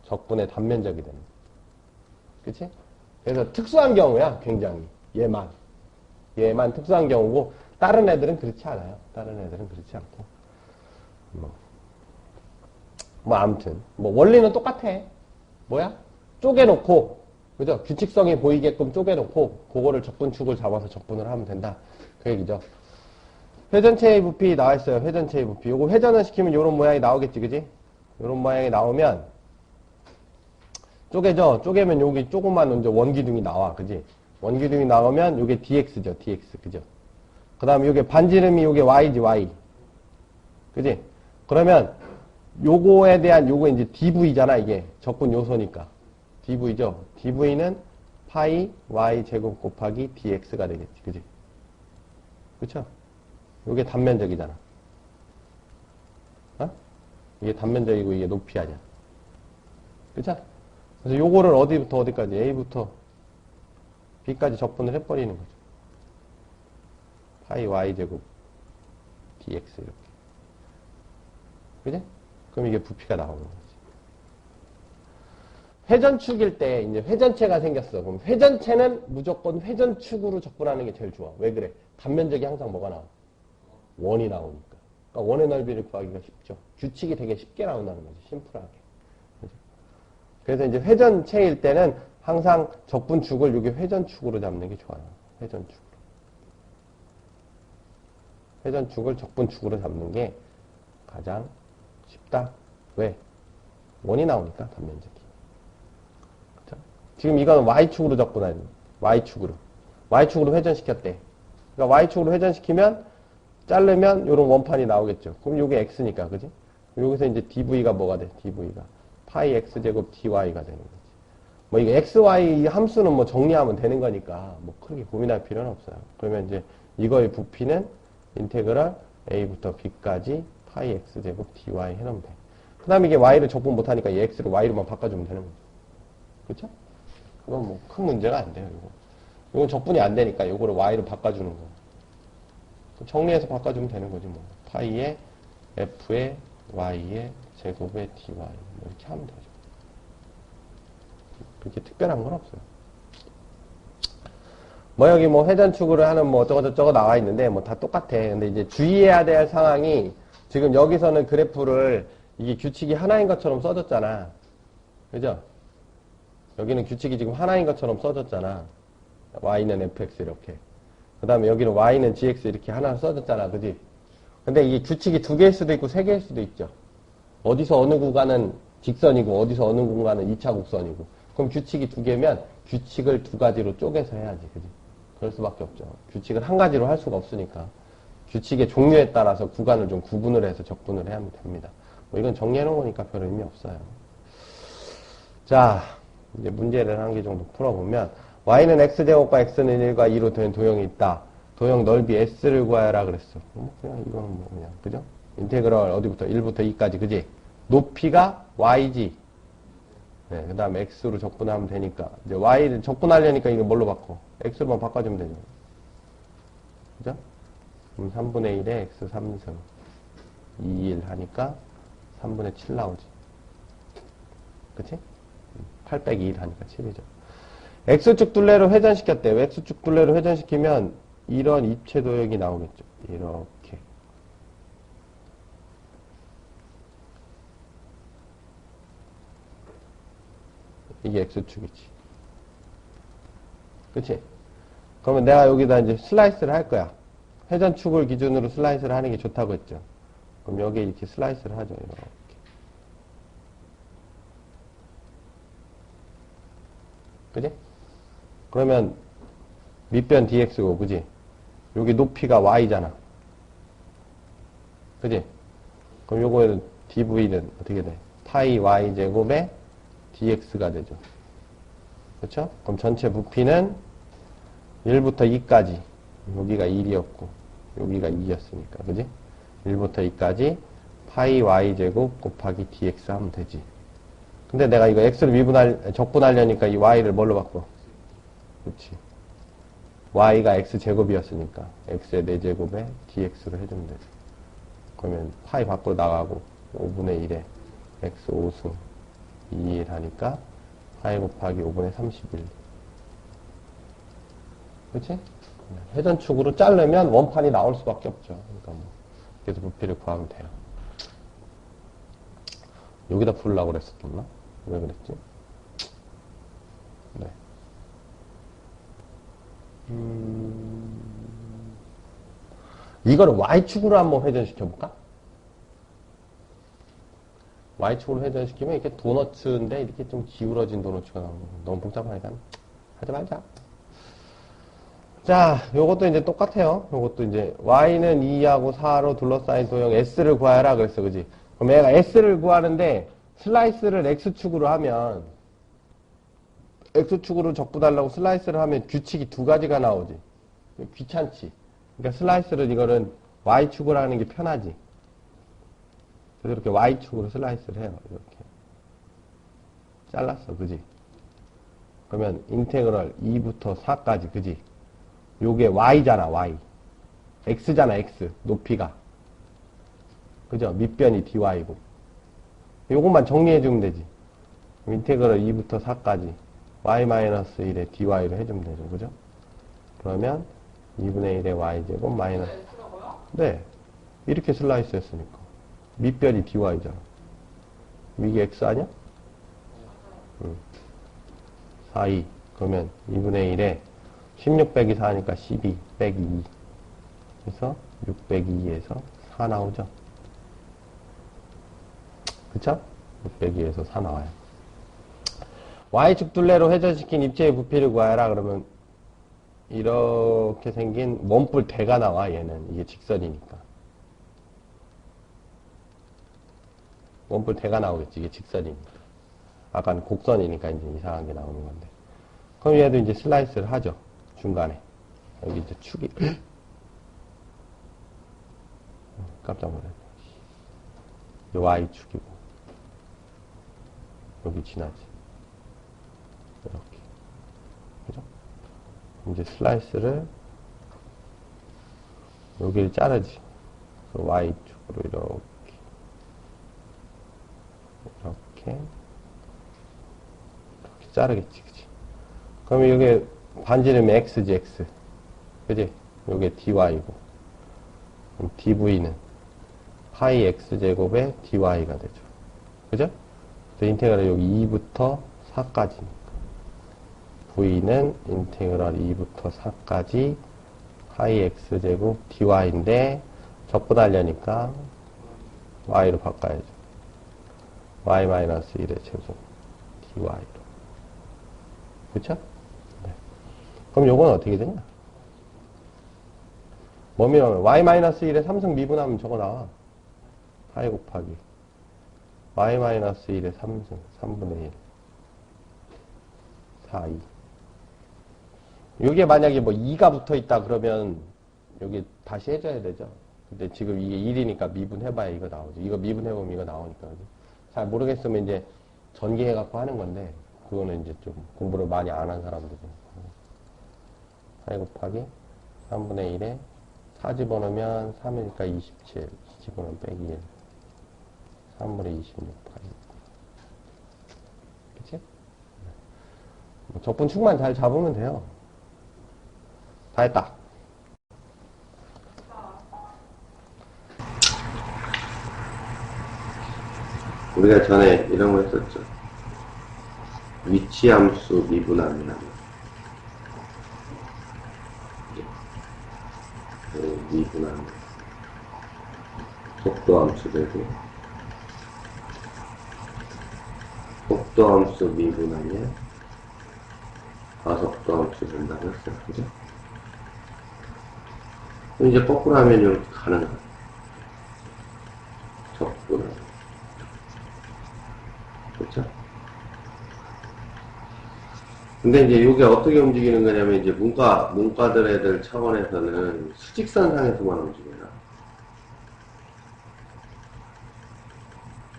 적분의 단면적이 되는 거죠. 그치? 그래서 특수한 경우야, 굉장히. 얘만 특수한 경우고, 다른 애들은 그렇지 않아요. 다른 애들은 그렇지 않고. 아무튼. 원리는 똑같아. 뭐야? 쪼개놓고, 그죠? 규칙성이 보이게끔 쪼개놓고, 그거를 적분축을 잡아서 적분을 하면 된다. 그 얘기죠. 회전체의 부피 나와있어요. 회전체의 부피. 요거 회전을 시키면 요런 모양이 나오겠지, 그지? 요런 모양이 나오면, 쪼개져. 쪼개면 여기 조그만 이제 원기둥이 나와, 그지? 원기둥이 나오면 요게 dx죠, dx, 그죠? 그 다음에 요게 반지름이 요게 y지, y. 그지? 그러면, 요거에 대한 요거 이제 dv잖아, 이게. 적분 요소니까. dv죠. dv는 파이 y 제곱 곱하기 dx가 되겠지, 그지? 그쵸? 요게 단면적이잖아. 어? 이게 단면적이고 이게 높이 아니야. 그쵸? 그래서 요거를 어디부터 어디까지? A부터 B까지 적분을 해버리는 거죠. 파이 y제곱 dx 이렇게. 그지? 그럼 이게 부피가 나오는 거지. 회전축일 때 이제 회전체가 생겼어. 그럼 회전체는 무조건 회전축으로 적분하는 게 제일 좋아. 왜 그래? 단면적이 항상 뭐가 나와? 원이 나오니까. 그러니까 원의 넓이를 구하기가 쉽죠. 규칙이 되게 쉽게 나온다는 거지. 심플하게. 그죠? 그래서 이제 회전체일 때는 항상 적분축을 여기 회전축으로 잡는 게 좋아요. 회전축으로. 회전축을 적분축으로 잡는 게 가장 쉽다. 왜? 원이 나오니까, 단면적이. 그쵸? 지금 이건 Y축으로 적분하는, Y축으로. Y축으로 회전시켰대. 그러니까 Y축으로 회전시키면, 자르면 요런 원판이 나오겠죠. 그럼 요게 X니까, 그지? 여기서 이제 DV가 뭐가 돼? DV가. 파이 X제곱 DY가 되는 거지. 이게 XY 함수는 정리하면 되는 거니까, 크게 고민할 필요는 없어요. 그러면 이제 이거의 부피는 인테그랄 A부터 B까지 파이 X제곱 DY 해놓으면 돼. 그 다음에 이게 Y를 적분 못하니까 이 X를 Y로만 바꿔주면 되는 거죠. 그쵸? 그건 큰 문제가 안 돼요, 이거. 이건 적분이 안 되니까 이거를 Y로 바꿔주는 거. 정리해서 바꿔주면 되는 거지, 파이에 F에 Y에 제곱에 DY. 이렇게 하면 되죠. 그렇게 특별한 건 없어요. 여기 회전축으로 하는 어쩌고저쩌고 나와 있는데, 다 똑같아. 근데 이제 주의해야 될 상황이, 지금 여기서는 그래프를, 이게 규칙이 하나인 것처럼 써졌잖아. 그죠? 여기는 규칙이 지금 하나인 것처럼 써졌잖아. Y는 fx 이렇게. 그 다음에 여기는 Y는 gx 이렇게 하나 써졌잖아. 그지? 근데 이게 규칙이 두 개일 수도 있고 세 개일 수도 있죠. 어디서 어느 구간은 직선이고, 어디서 어느 구간은 2차 곡선이고. 그럼 규칙이 두 개면 규칙을 두 가지로 쪼개서 해야지. 그지? 그럴 수밖에 없죠. 규칙을 한 가지로 할 수가 없으니까. 규칙의 종류에 따라서 구간을 좀 구분을 해서 적분을 해야 됩니다. 이건 정리해 놓은 거니까 별 의미 없어요. 자, 이제 문제를 한 개 정도 풀어보면, y는 x제곱과 x는 1과 2로 된 도형이 있다. 도형 넓이 s를 구하여라 그랬어. 그냥 이거는 그냥, 그죠? 인테그럴 어디부터? 1부터 2까지, 그지? 높이가 y지. 네, 그 다음에 x로 적분하면 되니까. 이제 y를 적분하려니까 이거 뭘로 바꿔? x로만 바꿔주면 되죠. 그죠? 그럼 3분의 1에 x 3승 2, 1 하니까 3분의 7 나오지. 그치? 8 빼기 1 하니까 7이죠. x축 둘레로 회전시켰대요. x축 둘레로 회전시키면 이런 입체 도형이 나오겠죠. 이렇게. 이게 x축이지. 그치? 그러면 내가 여기다 이제 슬라이스를 할 거야. 회전축을 기준으로 슬라이스를 하는 게 좋다고 했죠. 그럼 여기에 이렇게 슬라이스를 하죠. 이렇게. 그지? 그러면 밑변 dx고, 그지? 여기 높이가 y잖아. 그지? 그럼 요거는 dv는 어떻게 돼? 파이 y 제곱에 dx가 되죠. 그렇죠? 그럼 전체 부피는 1부터 2까지, 여기가 1이었고 여기가 2였으니까, 그지? 1부터 2까지 파이 y 제곱 곱하기 dx 하면 되지. 근데 내가 이거 x를 적분하려니까 이 y를 뭘로 바꿔? 그렇지. y가 x 제곱이었으니까 x의 4제곱에 dx로 해주면 되지. 그러면 파이 밖으로 나가고 5분의 1에 x 5승 2, 1 하니까 파이 곱하기 5분의 31. 그치? 회전축으로 자르면 원판이 나올 수밖에 없죠. 그러니까 뭐, 그래서 부피를 구하면 돼요. 여기다 풀려고 그랬었나? 왜 그랬지? 네. 이거를 Y축으로 한번 회전시켜볼까? Y축으로 회전시키면 이렇게 도너츠인데 이렇게 좀 기울어진 도너츠가 나오는 거. 너무 복잡하니까 하지 말자. 자, 요것도 이제 똑같아요. 요것도 이제 Y는 2하고 4로 둘러싸인 도형 S를 구하라 그랬어. 그지? 그럼 얘가 S를 구하는데 슬라이스를 X축으로 하면 X축으로 적분하려고 슬라이스를 하면 규칙이 두 가지가 나오지. 귀찮지. 그러니까 슬라이스를 이거는 Y축으로 하는 게 편하지. 그래서 이렇게 Y축으로 슬라이스를 해요. 이렇게. 잘랐어. 그지? 그러면 인테그럴 2부터 4까지. 그지? 요게 Y잖아. Y. X잖아. X. 높이가. 그죠? 밑변이 DY고. 요것만 정리해주면 되지. 인테그럴 2부터 4까지. Y-1의 DY로 해주면 되죠. 그죠? 그러면 2분의 1의 Y제곱 마이너스. 네. 이렇게 슬라이스 했으니까. 밑변이 DY잖아. 이게 X 아니야? 4, 2. 그러면 2분의 1에 16 빼기 4니까 12 빼기 2. 그래서 6 빼기 2에서 4 나오죠. 그쵸? 6 빼기 2에서 4 나와요. Y축 둘레로 회전시킨 입체의 부피를 구하라 그러면 이렇게 생긴 원뿔 대가 나와. 얘는 이게 직선이니까 원뿔 대가 나오겠지. 이게 직선이니까. 아까는 곡선이니까 이제 이상한 게 나오는 건데. 그럼 얘도 이제 슬라이스를 하죠. 중간에 여기 이제 축이 깜짝 놀랐네. Y축이고 여기 지나지. 이렇게. 그죠? 이제 슬라이스를 여기를 자르지. 그래서 Y축으로 이렇게 자르겠지. 그치? 그러면 여기 반지름이 X지, X. 그지? 요게 DY고. 그럼 DV는 파이 X제곱의 DY가 되죠. 그죠? 그래서 인테그랄 여기 2부터 4까지니까. V는 인테그랄 2부터 4까지 파이 X제곱 DY인데, 적분하려니까 Y로 바꿔야죠. Y-1의 제곱 DY로. 그쵸? 네. 그럼 요건 어떻게 되냐? 뭐면 Y-1의 3승 미분하면 저거 나와. 파이 곱하기 Y-1의 3승 3분의 1 4, 2. 요게 만약에 뭐 2가 붙어 있다 그러면 여기 다시 해줘야 되죠. 근데 지금 이게 1이니까 미분해봐야 이거 나오죠. 이거 미분해보면 이거 나오니까. 잘 모르겠으면 이제 전개해갖고 하는 건데, 그거는 이제 좀 공부를 많이 안 한 사람들은. 4 곱하기 3분의 1에 4 집어넣으면 3이니까 27. 집어넣으면 빼기 1. 3분의 26. 8. 그치? 뭐 적분축만 잘 잡으면 돼요. 다 했다. 우리가 전에 이런 거 했었죠. 위치함수 미분함이라는. 미분함. 속도함수 되고. 속도함수 미분함이야. 가속도함수 된다고 했어요. 그죠? 그럼 이제 거꾸로 하면 이렇게 가는 거야. 적분함. 그렇죠? 근데 이제 이게 어떻게 움직이는 거냐면 이제 문과들 애들 차원에서는 수직선상에서만 움직여요.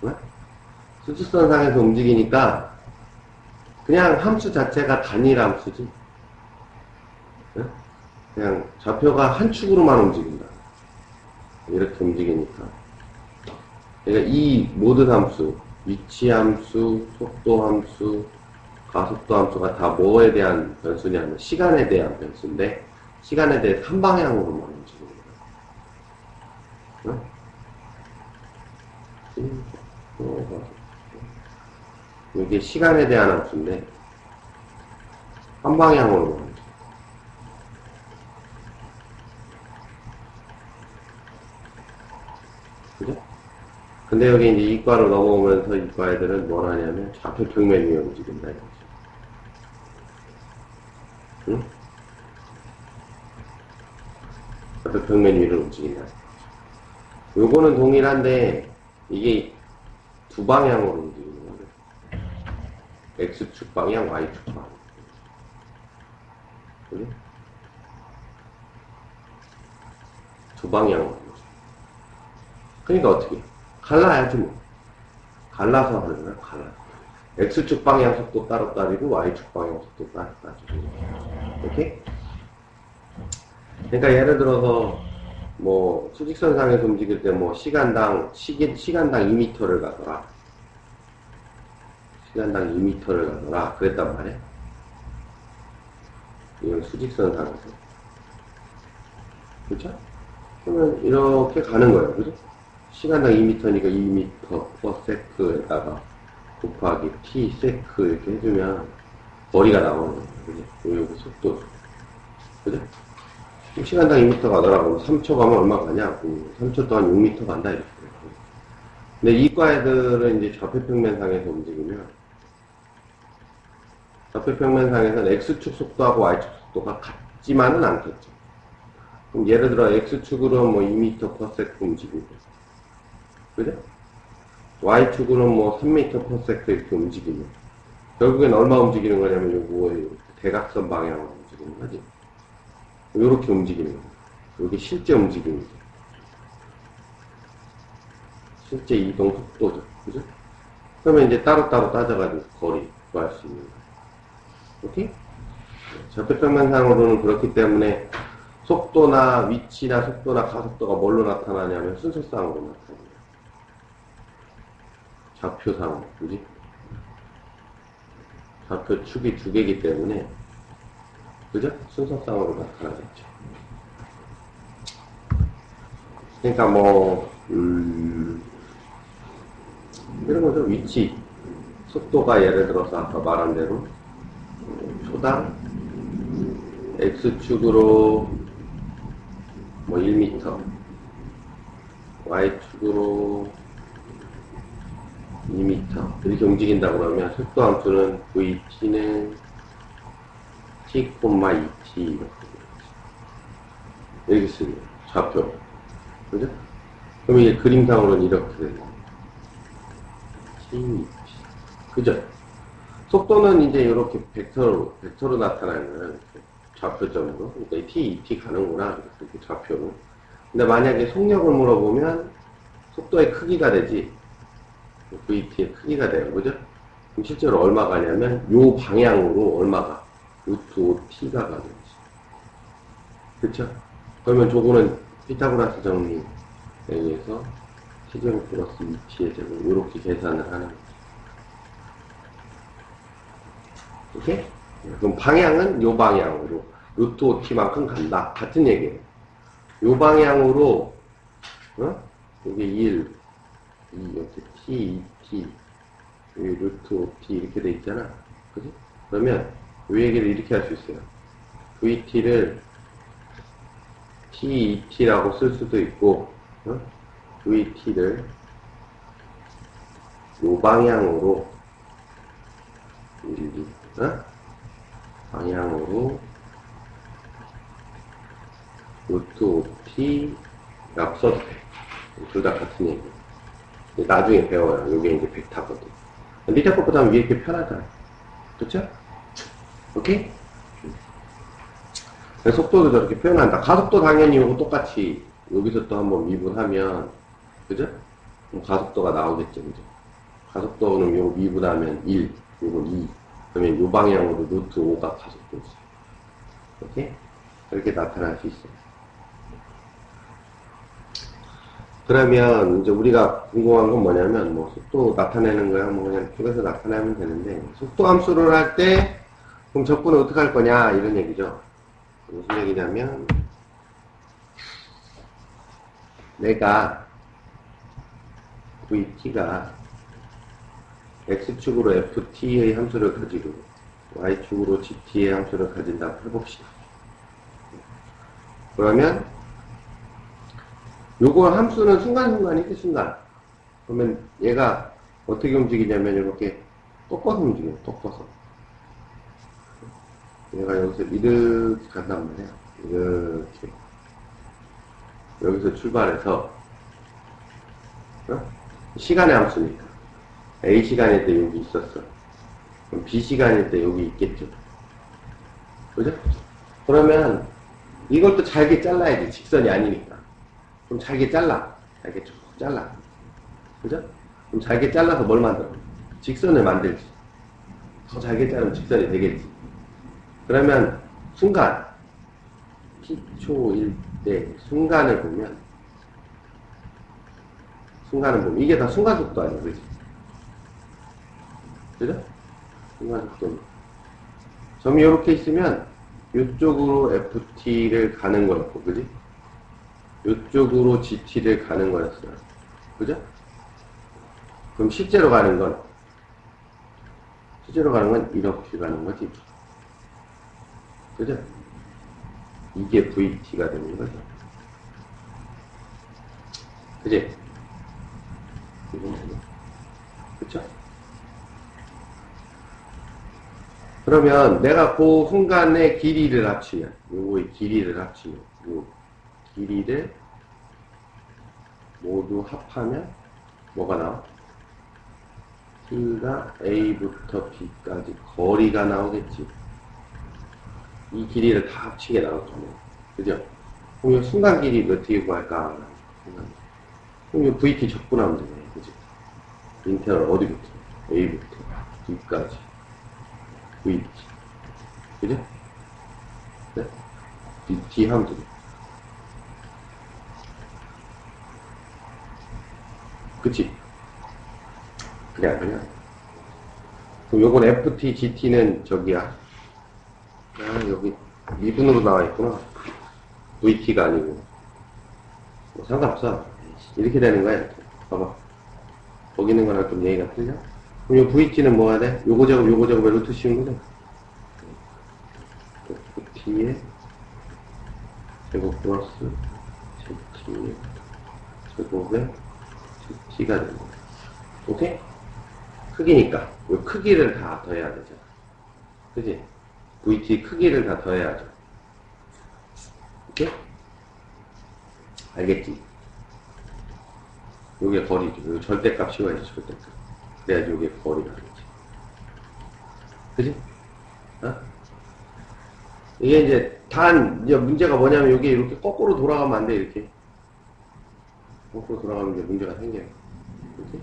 네? 수직선상에서 움직이니까 그냥 함수 자체가 단일 함수지. 네? 그냥 좌표가 한 축으로만 움직인다. 이렇게 움직이니까. 그러니까 이 모든 함수, 위치함수, 속도함수, 가속도 함수가 다 뭐에 대한 변수냐면 시간에 대한 변수인데 시간에 대해 한 방향으로만 움직이는 거예요. 이게 시간에 대한 함수인데 한 방향으로만 움직여요. 그죠? 근데 여기 이제 이과로 넘어오면서 이과 애들은 뭘 하냐면 좌표 평면 위에 움직인다 이거지. 응? 좌표 평면 위를 움직인다. 요거는 동일한데 이게 두 방향으로 움직이는 거예요. X축 방향, Y축 방향. 그래? 두 방향으로. 그러니까 어떻게? 갈라야지 뭐. 갈라서 하는 거야, 갈라. X축 방향 속도 따로 따지고 Y축 방향 속도 따로 따지고. 이렇게? 그러니까 예를 들어서 뭐 수직선상에서 움직일 때 뭐 시간당 2m를 가더라. 시간당 2m를 가더라. 그랬단 말이야. 이건 수직선상에서. 그렇죠? 그러면 이렇게 가는 거예요. 그죠? 시간당 2m니까 2m per sec에다가 곱하기 t sec 이렇게 해주면 거리가 나오는 거예요. 그죠? 여기 속도. 그죠? 시간당 2m 가더라고. 3초 가면 얼마 가냐? 3초 동안 6m 간다. 이렇게. 근데 이과 애들은 이제 좌표평면상에서 움직이면, 좌표평면상에서는 X축 속도하고 Y축 속도가 같지만은 않겠죠. 그럼 예를 들어 X축으로 뭐 2m per sec 움직이고, 그죠? Y축으로 뭐 3m per sec 이렇게 움직이면, 결국엔 얼마 움직이는 거냐면, 요거 대각선 방향으로 움직이는 거지. 요렇게 움직이는 거예요. 여기 실제 움직이는 거예요. 실제 이동 속도죠. 그죠? 그러면 이제 따로따로 따져가지고 거리 구할 수 있는 거예요. 오케이? 좌표평면상으로는 그렇기 때문에 속도나 위치나 속도나 가속도가 뭘로 나타나냐면 순서상으로 나타납니다. 좌표상으로. 그지? 좌표 축이 두 개이기 때문에 그죠? 순서상으로 나타나겠죠. 그러니까 뭐 이런 거죠. 위치, 속도가 예를 들어서 아까 말한 대로 초당 X축으로 뭐 1m, Y축으로 2m 이렇게 움직인다 그러면 속도 함수는 VT는 t, 2t 이렇게 쓰는 좌표. 그죠? 그럼 이게 그림상으로는 이렇게 되는 거예요. t, 2t. 그죠? 속도는 이제 이렇게 벡터로 나타나는 거예요. 좌표점으로. 그러니까 t, 2t 가는구나. 이렇게 좌표로. 근데 만약에 속력을 물어보면 속도의 크기가 되지. VT의 크기가 돼요. 그죠? 그럼 실제로 얼마 가냐면 요 방향으로 얼마가 루트 5t가 가는 거지. 그쵸? 그러면 저거는 피타고라스 정리에 의해서 t제곱 플러스 2t의 제곱 이렇게 계산을 하는 거죠. 오케이? 그럼 방향은 요 방향으로 루트 5t만큼 간다. 같은 얘기예요. 요 방향으로 이게 1, 2 이렇게 t, 2t 여기 루트 5t 이렇게 돼 있잖아. 그지? 그러면 요 얘기를 이렇게 할 수 있어요. vt를 t, 2t라고 쓸 수도 있고 vt를 요 방향으로 1, 2 방향으로 루트 5t 라고 써도 돼. 둘 다 같은 얘기예요. 나중에 배워요. 요게 이제 벡터거든. 밑에 것보다는 위에 게 편하잖아. 그쵸? 오케이? 속도도 저렇게 표현한다. 가속도 당연히 요거 똑같이 여기서 또 한번 미분하면 그죠? 그럼 가속도가 나오겠죠. 그죠? 가속도는 요 미분하면 1, 요건 2. 그러면 요 방향으로 루트 5가 가속도지. 오케이? 그렇게 나타날 수 있어요. 그러면 이제 우리가 궁금한 건 뭐냐면 뭐 속도 나타내는 거야 뭐 그냥 줄여서 나타내면 되는데 속도 함수를 할 때 그럼 적분을 어떻게 할 거냐 이런 얘기죠. 무슨 얘기냐면 내가 VT가 X축으로 FT의 함수를 가지고 Y축으로 GT의 함수를 가진다고 해봅시다. 그러면 요거 함수는 순간순간이지 순간. 그러면 얘가 어떻게 움직이냐면 이렇게 꺾어서 움직여요. 꺾어서. 얘가 여기서 이렇게 간단 말이야. 이렇게. 여기서 출발해서 시간의 함수니까 A 시간일 때 여기 있었어. 그럼 B 시간일 때 여기 있겠죠. 그죠? 그러면 이걸 또 잘게 잘라야지. 직선이 아니니까. 그럼 잘게 잘라. 잘게 쭉 잘라. 그죠? 그럼 잘게 잘라서 뭘 만들어? 직선을 만들지. 더 잘게 자르면 직선이 되겠지. 그러면 순간 t초일 때 순간을 보면 이게 다 순간 속도 아니야. 그지? 그죠? 순간 속도. 점이 이렇게 있으면 이쪽으로 FT를 가는 거였고, 그지? 이쪽으로 GT를 가는 거였어요. 그죠? 그럼 실제로 가는 건 이렇게 가는 거지. 그죠? 이게 VT가 되는 거죠. 그지? 그쵸? 그러면 내가 그 순간의 길이를 합치면, 요거의 길이를 합치면, 요 길이를 모두 합하면 뭐가 나와? T가 A부터 B까지 거리가 나오겠지. 이 길이를 다 합치게 나올 거예요. 그죠? 그럼 이 순간 길이를 어떻게 구할까? 그럼 이 VT 적분하면 되네. 그죠? 인터널 어디부터? A부터 B까지. VT. 그죠? 네? BT 하면 되네. 그치? 그래, 안 그냥? 그럼 요건 FT, GT는 저기야. 아, 여기 미분으로 나와 있구나. VT가 아니고. 뭐 상관없어. 이렇게 되는 거야, 이렇게. 봐봐. 거기 있는 거랑 좀 얘기가 틀려? 그럼 요 VT는 뭐가 돼? 요거 제곱에 루트 씌운 거죠? FT의 제곱 플러스 GT의 제곱에 GT가 되는 거야. 오케이? 크기니까. 요 크기를 다 더해야 되죠. 그지? VT 크기를 다 더해야죠. 오케이? 알겠지? 요게 거리죠. 요 절대값 씌워야지, 절대값. 그래야지 요게 거리가 되지. 그지? 어? 이게 이제 이제 문제가 뭐냐면 요게 이렇게 거꾸로 돌아가면 안 돼, 이렇게. 거꾸로 돌아가면 이제 문제가 생겨요. 그지?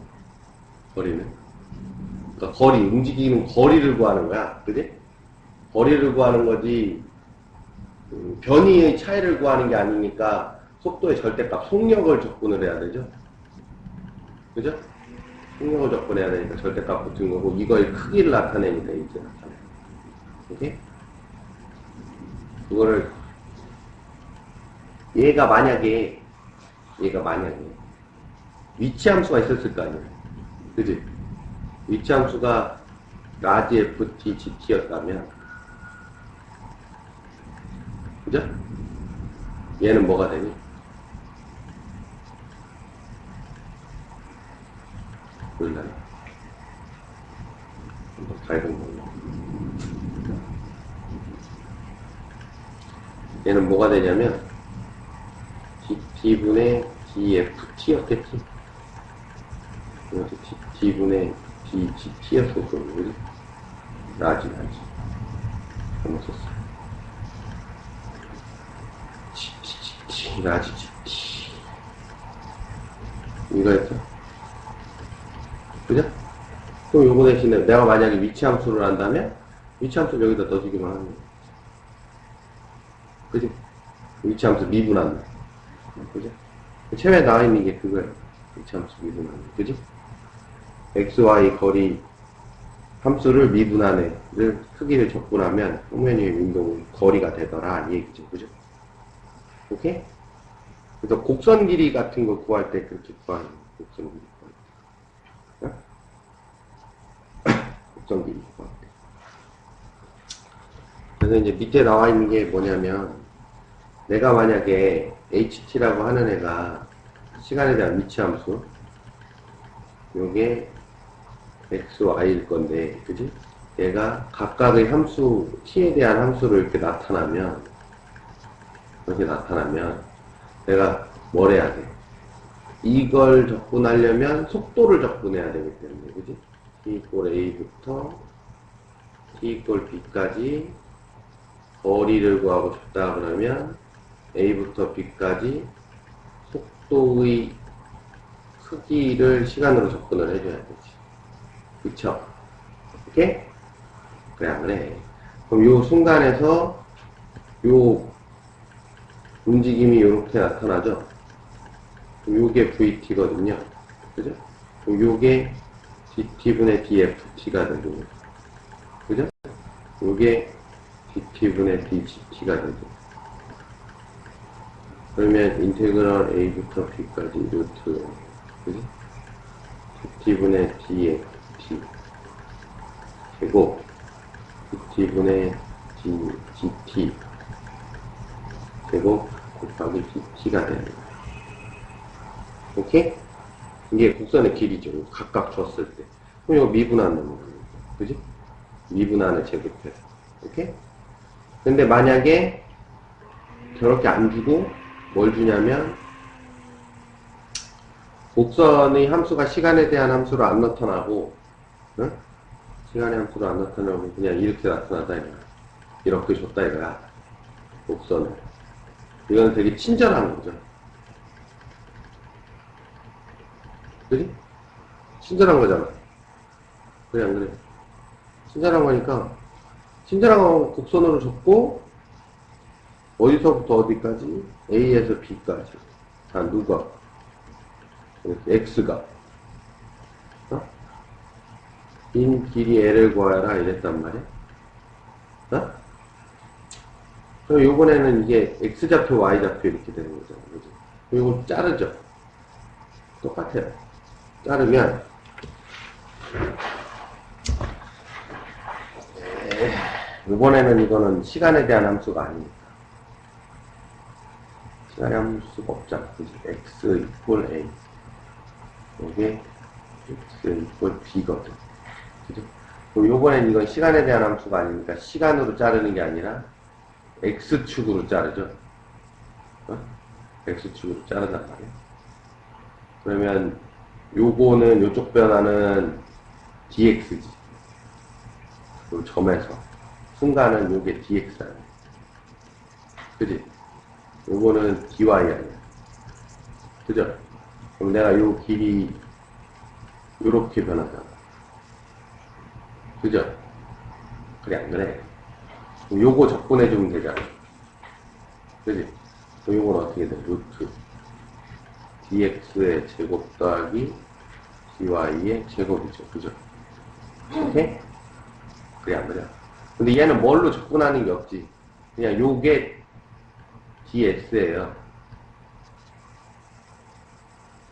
거리는. 그러니까 움직이는 거리를 구하는 거야. 그지? 거리를 구하는 거지, 변이의 차이를 구하는 게 아니니까, 속도의 절대값, 속력을 적분을 해야 되죠? 그죠? 속력을 적분해야 되니까 절대값 붙은 거고, 이거의 크기를 나타내니까 이렇게 나타내. 오케이? 그거를, 얘가 만약에, 위치함수가 있었을 거 아니야. 그지? 위치함수가 라지 FT, GT였다면, 그죠? 얘는 뭐가 되니? 몰라요. 한번 밝은 걸로. 얘는 뭐가 되냐면, GT분의 DFT였겠지? D분의 DGT였을 거고, 그지? 라지. 잘못 썼어. 라지 GT. 이거였죠? 그죠? 그럼 요거 대신에 내가 만약에 위치함수를 한다면, 위치함수를 여기다 넣어주기만 하는 거야. 그지? 위치함수 미분한다. 그죠? 처음에 나와 있는 게 그거예요. 이차함수 미분하네. 그지? xy 거리 함수를 미분하네를 크기를 적분하면 평면 위의 운동 거리가 되더라. 이 얘기죠. 그죠? 오케이? 그래서 곡선 길이 같은 거 구할 때 그렇게 구하는 거예요. 곡선 길이 구할 때. 어? 곡선 길이 구할 때. 그래서 이제 밑에 나와 있는 게 뭐냐면, 내가 만약에 ht라고 하는 애가 시간에 대한 위치함수, 요게 x, y일 건데, 그지? 얘가 각각의 함수, t에 대한 함수로 이렇게 나타나면, 이렇게 나타나면, 내가 뭘 해야 돼? 이걸 적분하려면 속도를 적분해야 되기 때문에, 그지? t 이퀄 a부터 t 이퀄 b까지 거리를 구하고 싶다 그러면 a부터 b까지 속도의 크기를 시간으로 접근을 해줘야 되지. 그쵸? 오케이? 그래, 안 그래? 그럼 요 순간에서 요 움직임이 요렇게 나타나죠? 그럼 요게 vt거든요. 그죠? 그럼 요게 dt분의 dft가 되죠. 그죠? 요게 dt분의 dgt가 되죠. 그러면 인테그럴 a부터 b까지 루트, 그지? dt분의 dft 제곱 dt분의 gt 제곱 곱하기 dt가 되는 거예요. 오케이? 이게 곡선의 길이죠. 각각 줬을 때. 그럼 이거 미분하는 거예요. 그지? 미분하는 제곱해서. 오케이? 근데 만약에 저렇게 안 주고 뭘 주냐면 곡선의 함수가 시간에 대한 함수로 안 나타나고, 응? 시간의 함수로 안 나타나고 그냥 이렇게 나타나다 이거야. 이렇게 줬다 이거야. 곡선을. 이건 되게 친절한 거죠. 그지? 친절한 거잖아. 그래, 안 그래? 친절한 거니까, 친절한 거 곡선으로 줬고, 어디서부터 어디까지? A에서 B까지. 다 누가? X가. 어? 빈 길이 L을 구하라 이랬단 말이야. 어? 그럼 요번에는 이게 X좌표, Y좌표 이렇게 되는 거잖아. 그지? 이걸 자르죠. 똑같아요. 자르면, 이번에는 이거는 시간에 대한 함수가 아니니까. 시간의 함수가 없잖아. 그지? x 이퀄 a. 이게 x 이퀄 b거든. 그죠? 그럼 요번엔 이건 시간에 대한 함수가 아니니까 시간으로 자르는 게 아니라 x축으로 자르죠. 어? x축으로 자른단 말이야. 그러면 요거는 요쪽 변화는 dx지. 요 점에서 순간은 요게 dx라는. 그지? 요거는 dy 아니야. 그죠? 그럼 내가 요 길이 요렇게 변하잖아. 그죠? 그래, 안 그래? 그럼 요거 적분해주면 되잖아. 그지? 그럼 요건 어떻게 돼? 루트 dx의 제곱 더하기 dy의 제곱이죠. 그죠? 오케이? 그래, 안 그래? 근데 얘는 뭘로 접근하는 게 없지. 그냥 요게 ds예요.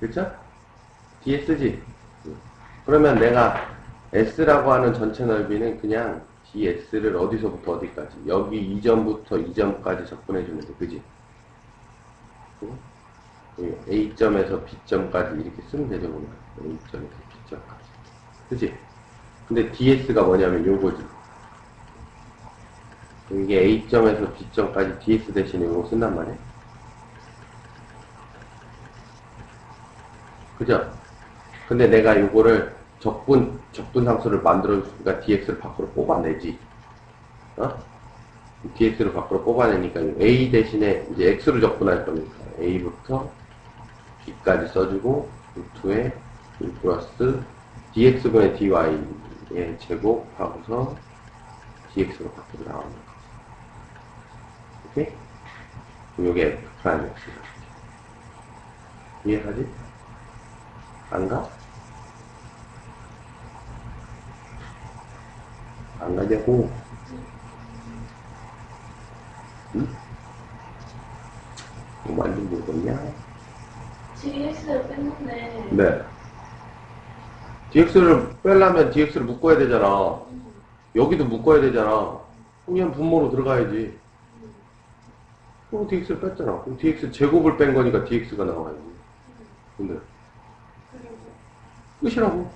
그쵸? ds지? 그러면 내가 s라고 하는 전체 넓이는 그냥 ds를 어디서부터 어디까지, 여기 이 점부터 이 점까지 접근해주면 돼. 그지? A점에서 B점까지 이렇게 쓰면 되죠. 보면 A점에서 B점까지. 그치? 근데 DS가 뭐냐면 요거지. 이게 A점에서 B점까지 DS 대신에 요거 쓴단 말이야. 그죠? 근데 내가 요거를 적분 상수를 만들어주니까 DX를 밖으로 뽑아내지. 어? DX를 밖으로 뽑아내니까 A 대신에 이제 X로 적분할 거니까 A부터 B까지 써주고 루트에 1 플러스 dx분의 dy의 제곱하고서 dx로 밖으로 나오는 거지. 오케이? 그럼 요게 F 프라임 X다. 이해하지? 안 가? 안 가냐고? 응? 이거 완전 모르겠냐? GX를 뺐는데. 네. DX를 빼려면 DX를 묶어야 되잖아. 여기도 묶어야 되잖아. 그냥 분모로 들어가야지. 그럼 DX를 뺐잖아. 그럼 DX 제곱을 뺀 거니까 DX가 나와야지. 근데 끝이라고.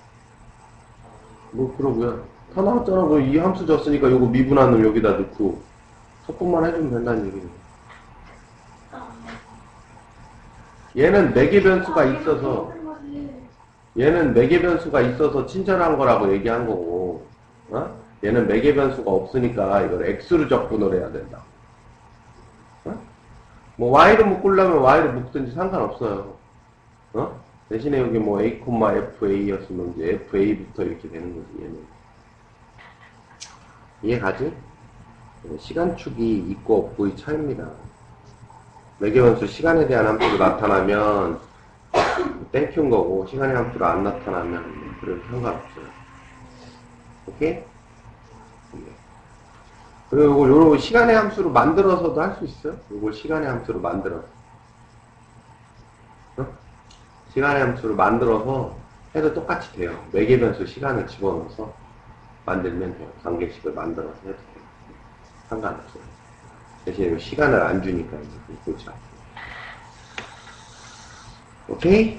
뭐 그러고요. 다 나왔잖아. 뭐 이 함수 줬으니까 요거 미분하는 여기다 넣고 섭분만 해주면 된다는 얘기네. 얘는 4개 변수가 있어서 얘는 4개 변수가 있어서 친절한 거라고 얘기한 거고, 어? 얘는 4개 변수가 없으니까 이걸 x로 적분을 해야 된다. 어? 뭐 y로 묶으려면 y로 묶든지 상관없어요. 어? 대신에 여기 뭐 a, fa였으면 이제 fa부터 이렇게 되는 거지, 얘는. 이해 가지? 시간축이 있고 없고의 차이입니다. 4개 변수 시간에 대한 함수로 나타나면 땡큐인 거고, 시간의 함수로 안 나타나면 그래도 상관없어요. 오케이? 네. 그리고 요거 시간의 함수로 만들어서도 할 수 있어요. 요걸 시간의 함수로 만들어서. 어? 시간의 함수로 만들어서 해도 똑같이 돼요. 4개 변수 시간을 집어넣어서 만들면 돼요. 관계식을 만들어서 해도 돼요. 상관없어요. 대신에 시간을 안 주니까 이제 골치 아파요. 오케이?